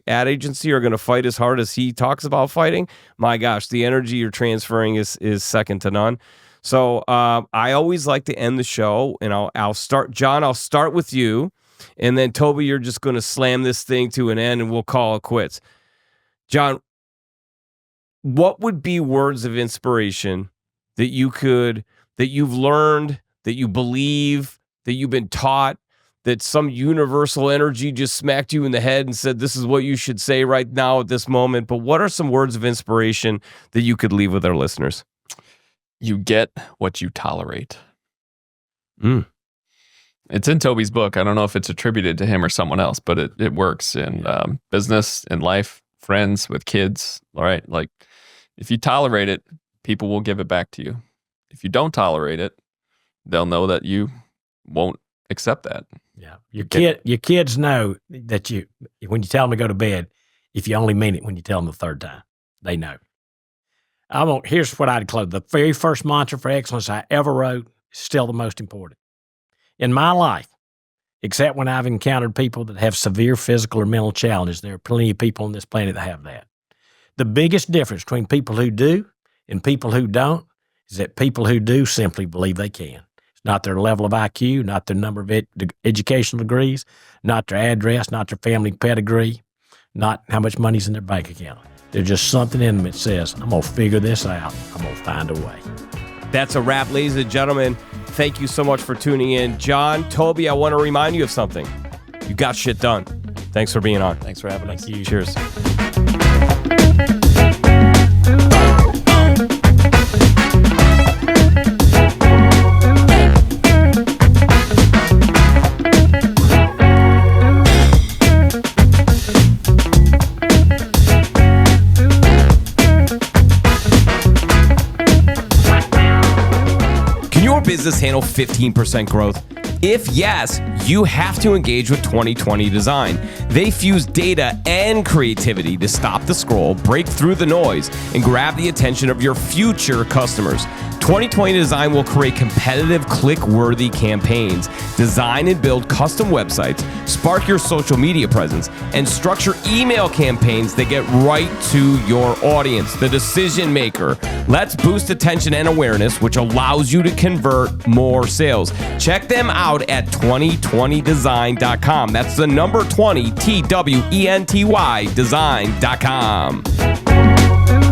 ad agency are going to fight as hard as he talks about fighting? My gosh, the energy you're transferring is second to none. So I always like to end the show, and I'll start. John, I'll start with you. And then, Toby, you're just going to slam this thing to an end and we'll call it quits. John, what would be words of inspiration that you've learned, that you believe, that you've been taught, that some universal energy just smacked you in the head and said, this is what you should say right now at this moment? But what are some words of inspiration that you could leave with our listeners? You get what you tolerate. It's in Toby's book. I don't know if it's attributed to him or someone else, but it works in business, in life, friends, with kids. All right. Like, if you tolerate it, people will give it back to you. If you don't tolerate it, they'll know that you won't accept that. Yeah. Your kids know that when you tell them to go to bed, if you only mean it when you tell them the third time, they know. Here's what I'd close. The very first mantra for excellence I ever wrote is still the most important. In my life, except when I've encountered people that have severe physical or mental challenges, there are plenty of people on this planet that have that. The biggest difference between people who do and people who don't is that people who do simply believe they can. It's not their level of IQ, not their number of educational degrees, not their address, not their family pedigree, not how much money's in their bank account. There's just something in them that says, I'm going to figure this out. I'm going to find a way. That's a wrap, ladies and gentlemen. Thank you so much for tuning in. John, Toby, I want to remind you of something. You got shit done. Thanks for being on. Thanks for having us. Thank you. Cheers. business handle 15% growth? If yes, you have to engage with 2020 Design. They fuse data and creativity to stop the scroll, break through the noise, and grab the attention of your future customers. 2020 Design will create competitive, click-worthy campaigns, design and build custom websites, spark your social media presence, and structure email campaigns that get right to your audience, the decision maker. Let's boost attention and awareness, which allows you to convert more sales. Check them out at 2020design.com. That's the number 20, TWENTY, design.com.